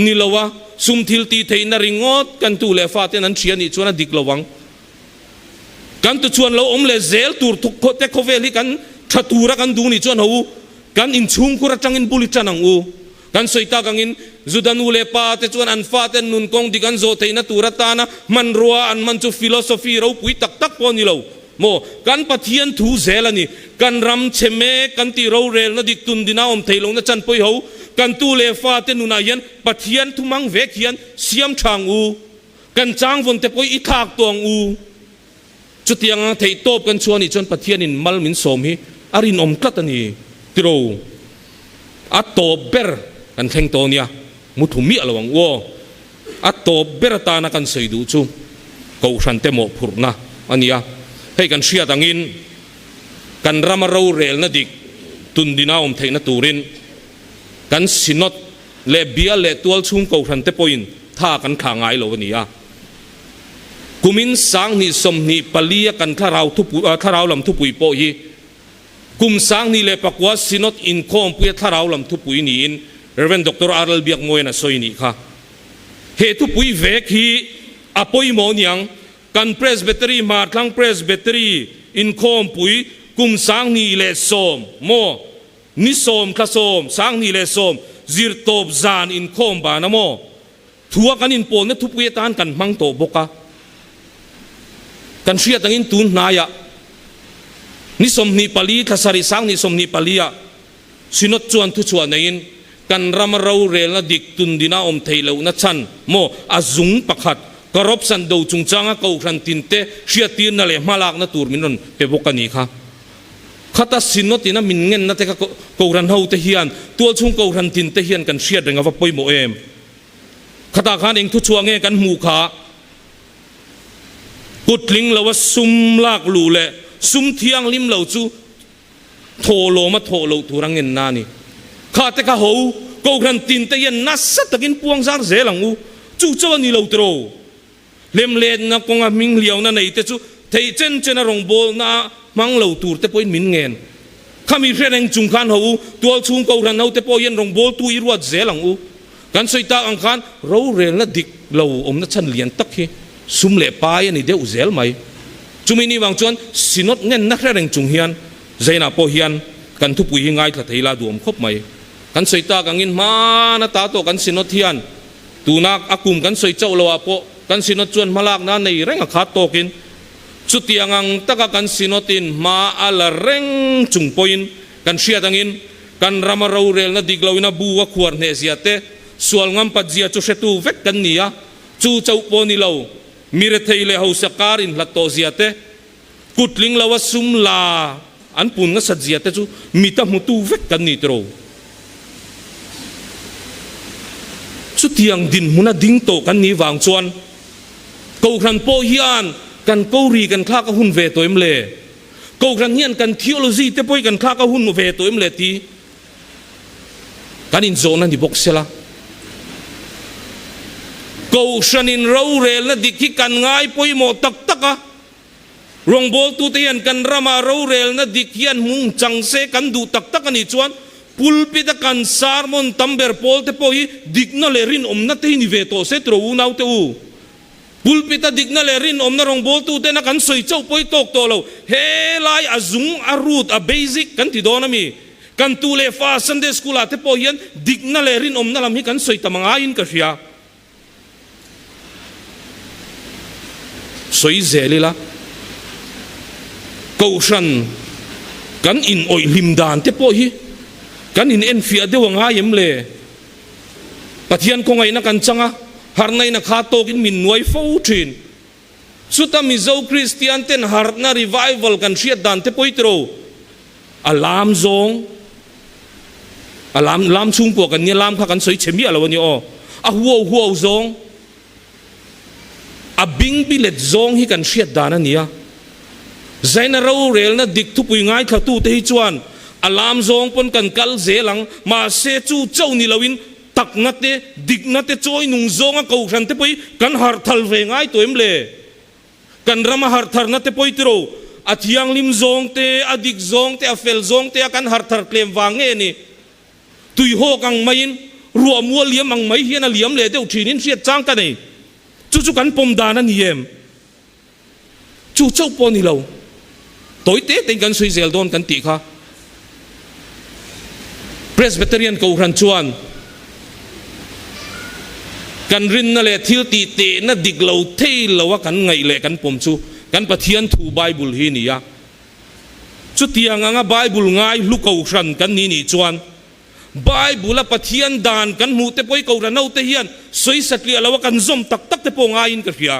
S5: นิลวะซุมทิลตีเทนริงอดกันตูเลฟาเตนันเชียนิจวนดิกลวังกันตุชวนเราอมเลเซลตูร์ทุกคนแต่เขาเวลิกันทัตูระกันดูนี่ชวนเขากันอินชุงกุระจังอินบุลิจันังอูกันสวยตากังอินจุดานูเลปาแต่ชวนอันฟาเตนุนกงดิกันโจเทนตูระตานะมันรัวอันมันจูฟิโลโซฟีเราปุยตักปอนี่เราโมกันปะเทียนทูเซลนี่กันรำเชเมกันตีเราเรลนะดิกตุนดินาอมเทลงนะจันปุยเขากันตูเลฟาเตนุนายันปะเทียนทุมังเวกยันเสียมชางอูกันจางวนเตปุยอิทากตวงอูจุดยังเทยโตบกันชวนนี่จนปะเทียนินมัลมินสมฮีอารินอมตัดนี่ติโรอัตโตเบร์กันแข่งตัวเนี่ยมุทุมีอะไรวังวะอัตโตเบร์ตานักันใส่ดูจูกูฉันเตโมพูร์นะอันนี้ให้กันเชียตังอินกันรามาเราเรลนัดิกตุนดินาอมเทนตูรินกันสินอตเลเบียเลตัวชุมกูฉันเตปอินท่ากันขางไงโลวันนี้กุมินสังนี่สมนี่ปลียกันถ้าเราลำทุปุยโปฮีกุมสังนี่เลปักว่าสินอตอินคอมปุยถ้าเราลำทุปุยนี่อินเรเวนด็อกเตอร์อาร์ลเบียกงวยนะสอยนี่ค่ะเหตุปุยเวกฮีอปอยโมนยังกันเพรสเบตรีมาทั้งเพรสเบตรีอินคอมปุยกุมสังนี่เลสอมโมนิสอมคลาสอมสังนี่เลสอมจิรตบจานอินคอมบานะโมทัวกันอินโปนทุปุยตานกันมังโตบกะกันเชียตังอินตุนนายะนิสมนิปลีคาสาริสังนิสมนิปลียะสินอตจวนทุจวนในอินกันรำเราเรลดิกตุนดินาอมเทเลวนัชันโมอาจุงปักขัดกรบสันดูจุงจังกูขันตินเตเชียตีนนั่นแหละมาลากนัตูร์มินนเปบกันนี่ค่ะขัดสินอตินะมินเงินนัตเตกกูขันเฮาเตเฮียนตัวชุงกูขันตินเตเฮียนกันเชียดังว่าปอยโมเอม ขตาขันเองทุชัวเงกันหมู่ขากุดลิงเราว่าซุมลากหลูเละซุมเทียงลิมเราจูโถโลมาโถโลทุรังเงินนานี่ข้าแต่ข้าหูกูขันตินแต่ยันนัสตะกินปวงซาร์เซลังอูจู่เจ้านี่เราโตรเล่มเล่นนักกงอามิงเหลียวนั่นไหนแต่จู่เทเจนเจนรองโบนามังเราตูแต่พอยมินเงินข้ามีเรื่องจุงขันหูตัวชุงกูขันเอาแต่พอยันรองโบตัวอีรวดเซลังอูกันสวยตาอังคันเราเรียนละดิกเราอมนัชชันเลียนตักฮีซุมเล่ปายนี่เดียวเซลไหมจุมินีวังจวนสินดเงินนักเรื่องจุงเฮียนใจน่าพอเฮียนกันทุบวิหิงไงถ้าเทลาดวมครบไหมกันสวยตากังอินมาหน้าตาโตกันสินดเฮียนตูนักอากุมกันสวยเจ้าลาวโปกันสินดจวนมาลากนั้นในเร่งขาดโตกินสุดที่ยังตะกันสินดินมาอัลเร่งจุงปอยน์กันเชียตังอินกันรามาเราเรลนัดดิกลาวินาบัวขวานเนเซียเตส่วนงามปัจจัยจุเชตูเวกกันนี่ยจู่เจ้าปอนิลาวมีเรทัยเลหูสักการินลัตโตเซียเตกุดลิงลาวซุมลาอันปุ่นนัสเซียเตจู่มีตามุตูเวกกันนี่ตรอสุดที่ยังดินมุนาดิ้งโตกันนี่วางจวนกูขันโปฮิอันกันกูรีกันคลากหุ่นเวตัวเอ็มเล่กูขันเฮียนกันเทโอโลจีเตปอยกันคลากหุ่นเวตัวเอ็มเล่ทีกันอินโซนันดิบอกเสละกูฉันอินเราเรลนะดิคิกันง่ายปอยโมตักตักะรองโบตูเตียนกันรามาเราเรลนะดิคิยันมุงจังเซกันดูตักตักกันอีจวนปุลปิตกันซาร์มอนตัมเบอร์โพลเตปอยดิกนาเลรินอมนัตเตหินิเวโตเซตรูนาวเตอูปุลปิตดิกนาเลรินอมนารองโบตูเตนักันสวยเจ้าปอยตกโตเราเฮลายอาซุงอารูดอาเบสิกกันที่โดนามีกันตูเลฟ้าซันเดสกุลาเตปอยันดิกนาเลรินอมนาลามีกันสวยตามังอายินกะเชียสวยเจลิละกูฉันกันอินโอยลิมดานเตปอฮีกันอินเอ็นฟิอาเดวังหายมเลปะเทียนคงไงนักกันจังอะฮาร์ไนนักขาโตกินมินไว้ฟูชินสุดท้ายมิโซคริสเตียนเต็นฮาร์นารีไวเวลกันเชียดดานเตปอยตรออัลลามซงอัลลามชุงปวกันเนี่ยลามข้ากันสวยเฉมีอะไรวะเนี่ยอ๋อหัวซงอาบิงบิเลตซงที่กันเชียดดานันเนี่ยใจน่าเราเรลน่ะดิกทุบยังไงข้าตู้เตยจวนอัลลามซงปนกันกัลเซลังมาเซจูเจ้านิลวินตักนัดเตดิกนัดเตจอยนุ่งซงอ่ะกูฉันเตปอยกันฮาร์ทัลเวงไงตัวเอ็มเล่กันรามาฮาร์ทัลนัดเตปอยตรออาทิยังลิมซงเตอดิกซงเตอเฟลซงเตอกันฮาร์ทัลเคลมวางเงี้ยนี่ตุยโฮกังไม่ยินรวมวัวเลี้ยมังไม่เฮียนะเลี้ยมเลยเดี๋ยวทีนี้เสียจ้างกันนี่จู่กันปมดานันเยี่ยมจู่เจ้าปอนี่เราตัวเตะติกันสวยเซลโดนกันตีค่ะเพรสเบเตเรียนกูรันชวนกันรินนั่นแหละทิลตีเตะนั่นดิกเราเทเราว่ากันไงเลยกันปมจู่กันปะเทียนถูไบเบิลฮีนี่ยะจุดที่ยังงั้นไบเบิลง่ายลูกกูรันกันนี่ชวนไบเบิลปะเทียนดานกันมูเตปอยกูรันเอาเทียนสวยสัตว์เลี้ยเราว่ากันซอมตักตักเตปงายินกันเสีย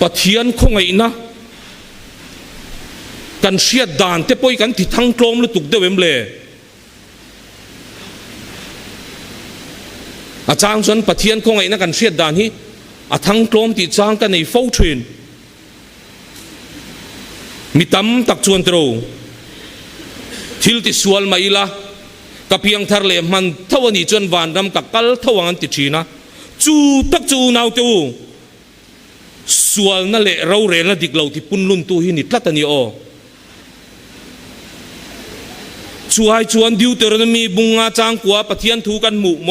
S5: ปะเทียนคงไงนะกันเชียดดานเตปอยกันที่ทั้งกลมหรือตุกเดวมเล่อาจารย์ส่วนปะเทียนคงไงนะกันเชียดดานฮีอาทั้งกลมที่จางกันในฟูทรินมีตั้มตักชวนตรูทิลติสวลมาอีละกับเพียงทะเลมันเท่านี้จนวันรำกับกัลเท่าวันติดชีนะจูตักจูนาวตูสวลนั่นแหละเราเรียนดิกเราที่ปุ่นลุนตูหินิตลัตนี่โอช่วยชวนดิวเตอร์นมีบุงอาจางกัวปะเทียนถูกันหมู่โม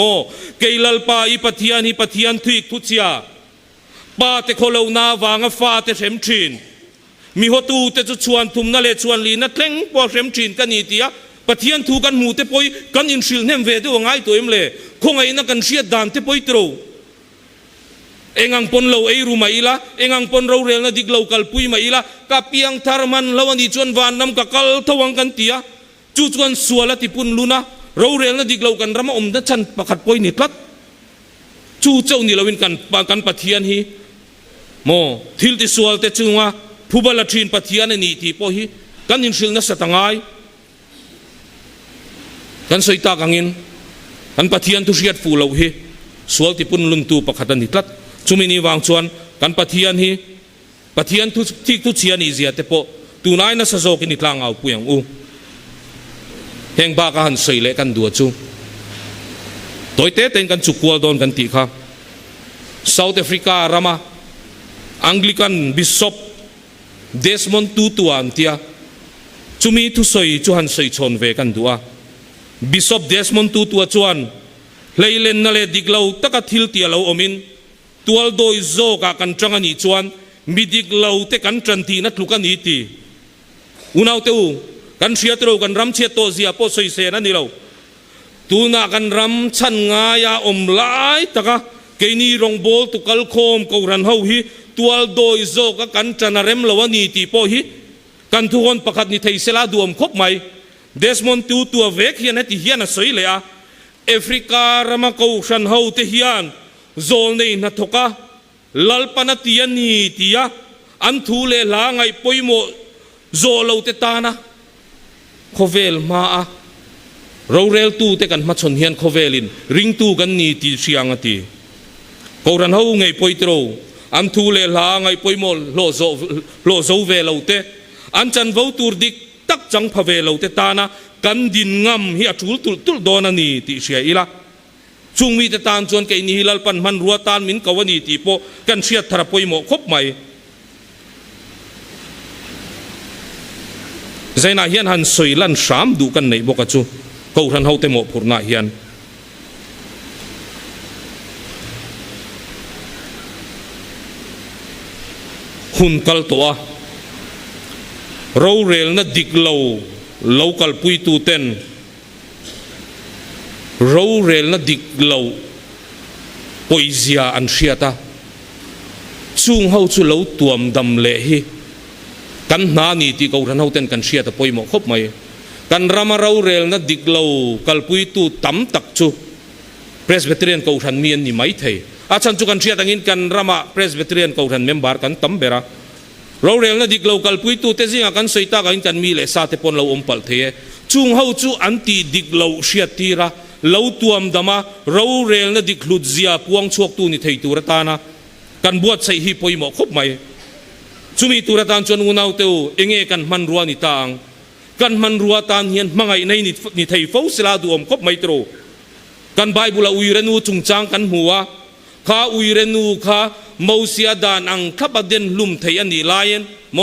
S5: เกลลปาอีปะเทียนฮิปะเทียนทุกทุเชียปาเตโคเลวนาวางฟ้าเตเฉมชินมีหัวตูเตจะชวนทุ่มนั่นแหละชวนลีนัดเล่งปอเฉมชินกันนี่เตียปะเทียนถูกันหมู่เตปอยกันอินชิลเนมเวตัวง่ายตัวเอ็มเล่คงไอ้นักกันเชียดดานเตปอยตรูเองอังปนเราเอรูมาอีละเองอังปนเราเรียนดิกเรากัลปุยมาอีละกับเพียงทารมันเราวันนี้ชวนวานนำกับกัลทวังกันเตียจู่ชวนสวลติปุ่นลุนะเราเรียนดิกเรากันรำอมนัดฉันประคัดปอยนิดลัดจู่เจ้านี่เราวินกันกันปะเทียนฮีโมทิลติสวลเตจึงว่าผู้บาลทีนปะเทียนนี่ที่ปอยกันอินชิลนัสตังไงกันสวยตากังอิน อันปะเทียนทุเรียดฟูเราเฮสวลที่ปุ่นลุนตูประคัตันนิทัดจุมินีวางชวนกันปะเทียนเฮปะเทียนทุที่ทุเชียนีเสียแต่พอตูนายน่ะสะโจกินิทลางเอาปุยงอูแห่งบากหันใส่เละกันดัวจูตัวเตะเต็งกันจุกวัวโดนกันตีค่ะเซาท์แอฟริการามาอังกฤษบิชอปเดสมอนตูตัวอันเตียจุมีทุสอยจุหันใส่ชนเวกันดัวบิชอปเดสมอนตูตัวจวนเลยเล่นนั่นเลยดิกเราตะกัดทิลเตียเราอมินตัวโดยโจกากันจังอันนี้จวนมีดิกเราเตกันจันทีนัดลูกกันนี้ตีอุณเอาเตอูกันเชียตเรากันรำเชียโตเสียโปสอยเซนั่นนี่เราตูน่ากันรำชันงายาอมไล่ตะกะเกนี่รองโบลตุกัลโคมกูรันเฮาฮีตัวโดยโจกกันจันเรมละวันนี้ตีโปฮีกันทุกคนประคัดนิเทศลาดวมคบไหมเดสมอนตูตัวเวกเฮียนที่เฮียนสวยเลยอะแอฟริการามากูชันเฮาเตฮียนโซนในนัทกะลัลปนัตยานีตียะอันทูเลลาไงปอยโมโซเลวเตตานะโคเวลมาอะเราเรลตูเตกันมาชนเฮียนโคเวลินริงตูกันนี่ตีเชียงตีกูรันเฮาไงปอยโตรอันทูเลลาไงปอยโมโลโซเวเลวเตอันจันวตูร์ดิกตักจังพเวเลวเตตานะกันดินงำเฮียทุลตุลโดนันนี่ตีเชียอีละจุงมีแต่ตานจวนเกนี่ฮิลลปันมันรัวตานมินกวนีตีโปกันเชียทรปอยโมคบไหมใจน่าเฮียนหันสวยลันสามดูกันในบกจูกูรันเฮาเตโมพูน่าเฮียนหุ่นกัลตัวเราเรลนัดดิกเลวเลวกัลปุยตูเต็นเราเรลนัดดิกเลวปอยเสียอันเชียตาจุงเฮาจุเลวตัวมดำเละฮีกันนานี่ที่กูรันเฮาเต็นกันเชียตาปอยหมกคบไหมกันรามาเราเรลนัดดิกเลวกัลปุยตูตั้มตักจูเพรสเบเตเรียนกูรันเมียนนี่ไม่เทอาจารย์จุกันเชียตังอินกันรามาเพรสเบเตเรียนกูรันเมมบาร์กันตั้มเบระเราเรียนนัดดิกเรากัลปุยตูเตจิงกันสวยตากันมีเลสาเตปนเราอมปัลเทจุงเฮาจูอันตีดิกเราเชียตีระเราตัวมดามาเราเรียนนัดดิกลุดเซียพวงชวกตูนี่เทตูระตานะกันบวชใส่ฮีปอยหมอกคบไหมจุมีตูระตานจวนงูนาวเตวเองกันมันรัวนิตางกันมันรัวตานเฮียนมังไงในนิเทฟาวสลาดูอมคบไหมโตรกันไบบุลอุยเรนูจุงจางกันหัวข้าอุยเรนูข้ามูเสียดานอังขับเด่นลุ่มเทียนนี่ลายนโม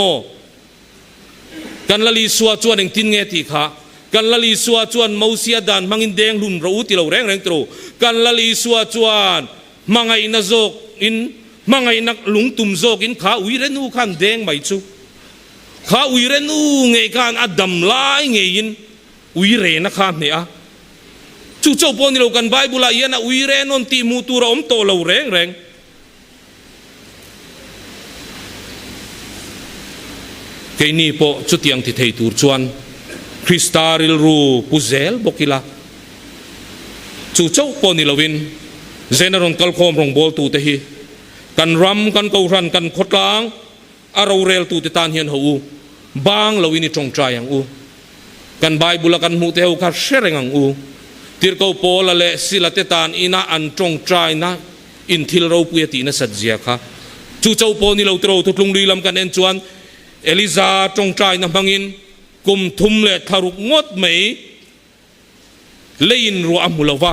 S5: กันละลีสัวจวนเองตินเงติข้ากันละลีสัวจวนมูเสียดานมังอินแดงลุ่มเราอุติเราแรงโตรกันละลีสัวจวนมังไงนักโจกอินมังไงนักลุงตุ่มโจกอินข้าอุยเรนูขันแดงไม่จูข้าอุยเรนูไงกันอดัมลายไงอินอุยเรนักขันเนี่ยจู่เจ้าปนิเรากันไบบุลาเยนะอุยเรนนตีมูตูเราอมโตเราแรงเกนี่พอจุดยังที่เทตูร์ชวนคริสตาริลรูปุเซลบกิลาจู่เจ้าปนิลวินเจเนอรอนกัลคอมรองบอลตูเตฮีกันรำกันกูรันกันขดลางอาราเรลตูเตตานเฮียนหูบางลวินิจงใจยังอูกันไบบุลกันมูเตหูคาเชริงังอูติร์กโปละเลสิลเตตานอินาอันจงใจนะอินทิลเราปุยตีนะสัจเจียค่ะจู่เจ้าปนิเราตรทุกลุงดีลำกันเอ็นจวนเอลิซาจงใจนำบังอินกุมทุมเลทารุกงดไม่เลยินรัวมุลวะ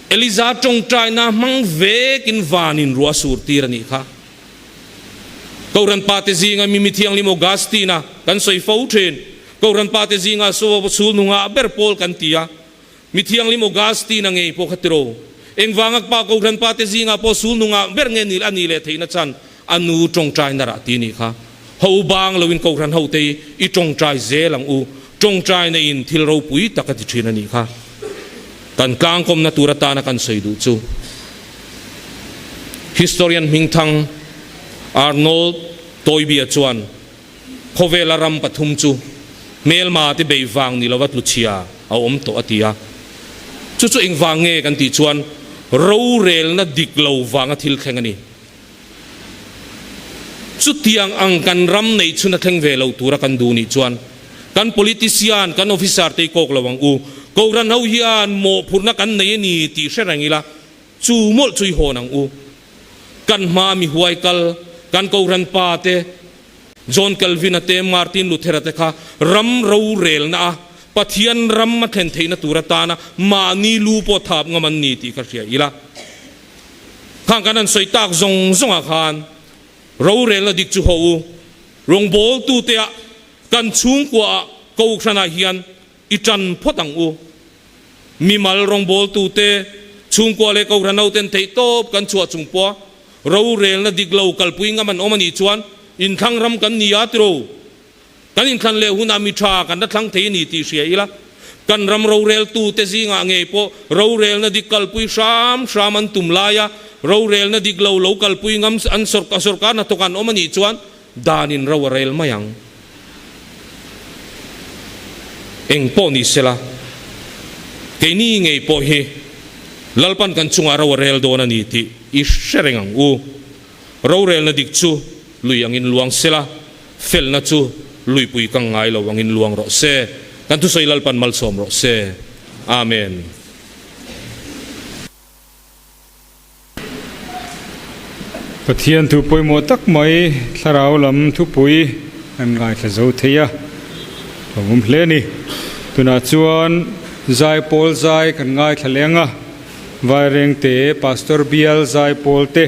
S5: เอลิซาจงใจนะมังเวกินวานินรัวสูรตีรนี่ค่ะกูรันปาเตซิงามีมิเทียงลิโมกาสตีนะกันสวยฟ้าเทรนกูรันปาเตซิงาโซวสูนุงาเบอร์โพลกันตียมิเทียงลิโมกาสตีนะไงพวกขัตโรเอ็งวางักปากูรันปาเตซิงาพอสูนุงาเบอร์เงินนิลอันนี้เลทนะจันอนูจงใจนราตีนี่ค่ะเฮาบางเราวินกูรันเฮาเตอีจงใจเจลังอูจงใจในอินทิลเราปุยตะกัดชินันนี่ค่ะกันกลางคมนัตุรตานะกันใส่ดูจู historian มิงทังอาร์โนลด์โตยเบียจวนโคเวลารัมปทุมจูเมลมาที่เบย์ฟังนี่เราวัดลุชียาเอาอมโตอติยาจู่ๆเองฟังเงกันตีจวนเราเรลนัดดิกเราฟังอธิลแข่งนี่จุดที่ยังอังกันรำในชุนแข่งเวลาตัวกันดูนี่จวน kan politician kan officer te kok lawang u ko ran hau hian mo phurna kan nei ni ti serangila chu mol chui honang u kan ma mi huai kal kan ko ran pa te John Calvin ate Martin Luther ate kha ram ro rel na pathian ram ma then theina turatana ma ni lu po thap ngaman ni ti ka ria ila khang kanan soitak zong zonga khan ro rel na dik chu ho rong bol tu te kan chung kwa ko khana hian itan photang u mi mal rong bol tu te chung kwa le ko ranau ten thei top kan chua chung po ro rel na dik lo kal pui ngaman omani chuan in thang ram kan ni atro kan in khan le huna mi tha kan da thang thei ni ti sia ila kan ram ro rel tu te zinga nge po ro rel na dik kal pui sham an tum laya ro rel na dik lo kal pui ngam an sorka na to kan omani chuan danin ro rel mayang eng po ni sela ke ni nge po hi lalpan kan chunga ro rel do na ni ti i sherengang u ro rel na dik chu lui angin luang sela fel na chu lui pui kang ngai lo angin luang ro se kan tu soi lalpan mal som ro se amen
S1: Pathian thu pui mo tak mai tharau lam thu pui an ngai thla zo theya pawum hle ni tuna chuan zai pol zai kan ngai thlenga vai reng te pastor bial zai pol te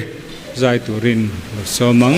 S1: zai turin somang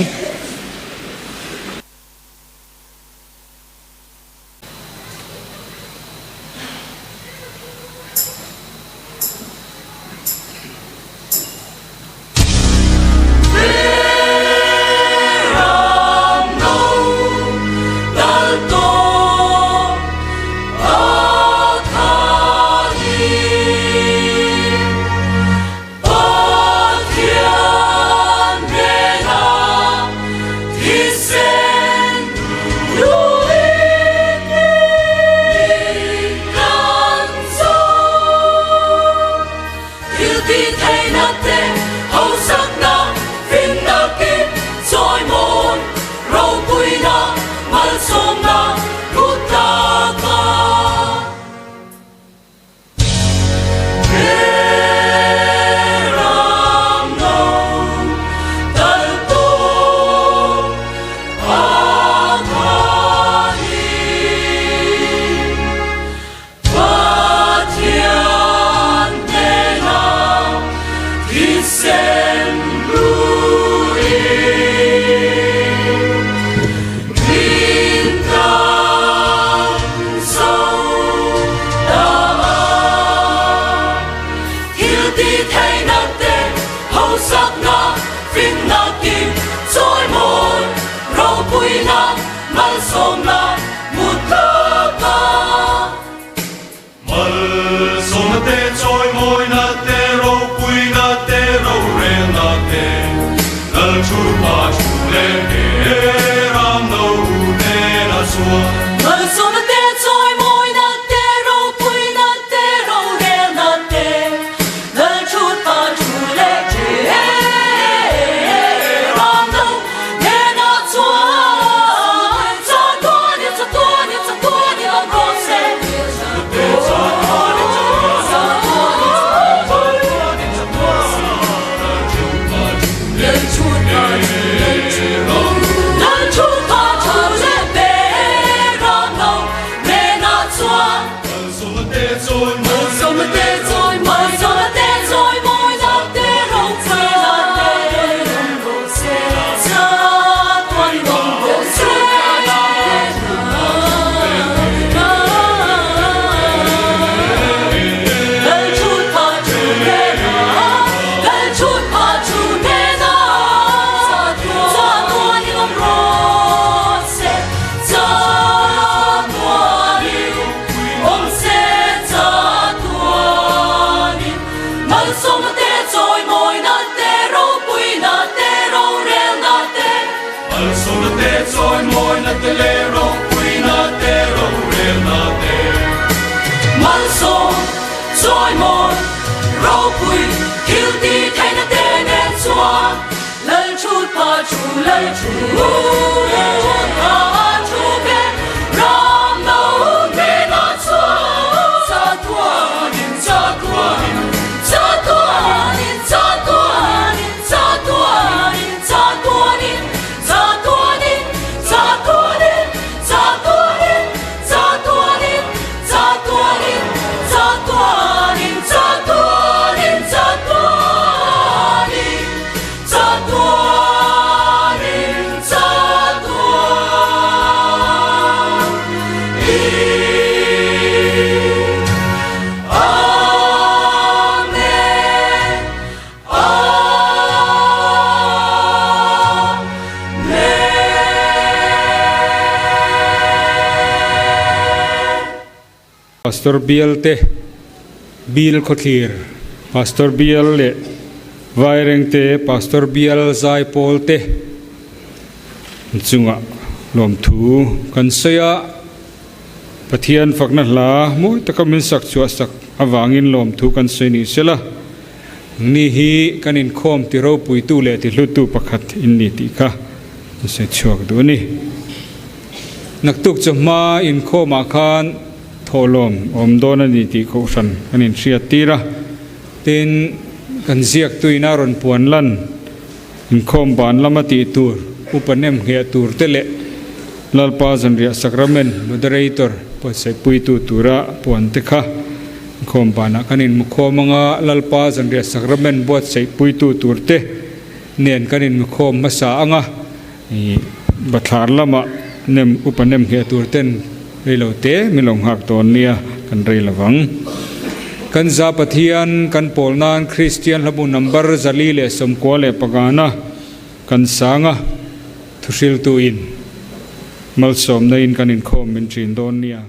S3: Chu
S1: pastor bial te bil khothir pastor bial le vaireng te pastor bial zai pol te chunga lom thu kan saya pathian fakna la moi takamin sak chua sak awangin lom thu kan sei ni sela ni hi kanin khom ti ro pui tu le ti hlu tu pakhat in ni ti kha se chuak du ni naktuk chama in khoma khan tholom om dona ni ti ko san kanin sia tira tin kan ziak tuina ron puan lan in khom ban lama ti tur upanem he tur tele lalpa zanria sacrament moderator pasai pui tu tura puan te kha khom bana kanin mukhomanga lalpa zanria sacrament bot sei pui tu turte nen kanin mukhom masa anga i bathar lama nem upanem he turten reilote milong hak ton nia kan reilawang kan za pathian kan polnan christian labu number zali le somko le pagana kan sanga thusil tu in malsom na in kanin khom min thin don nia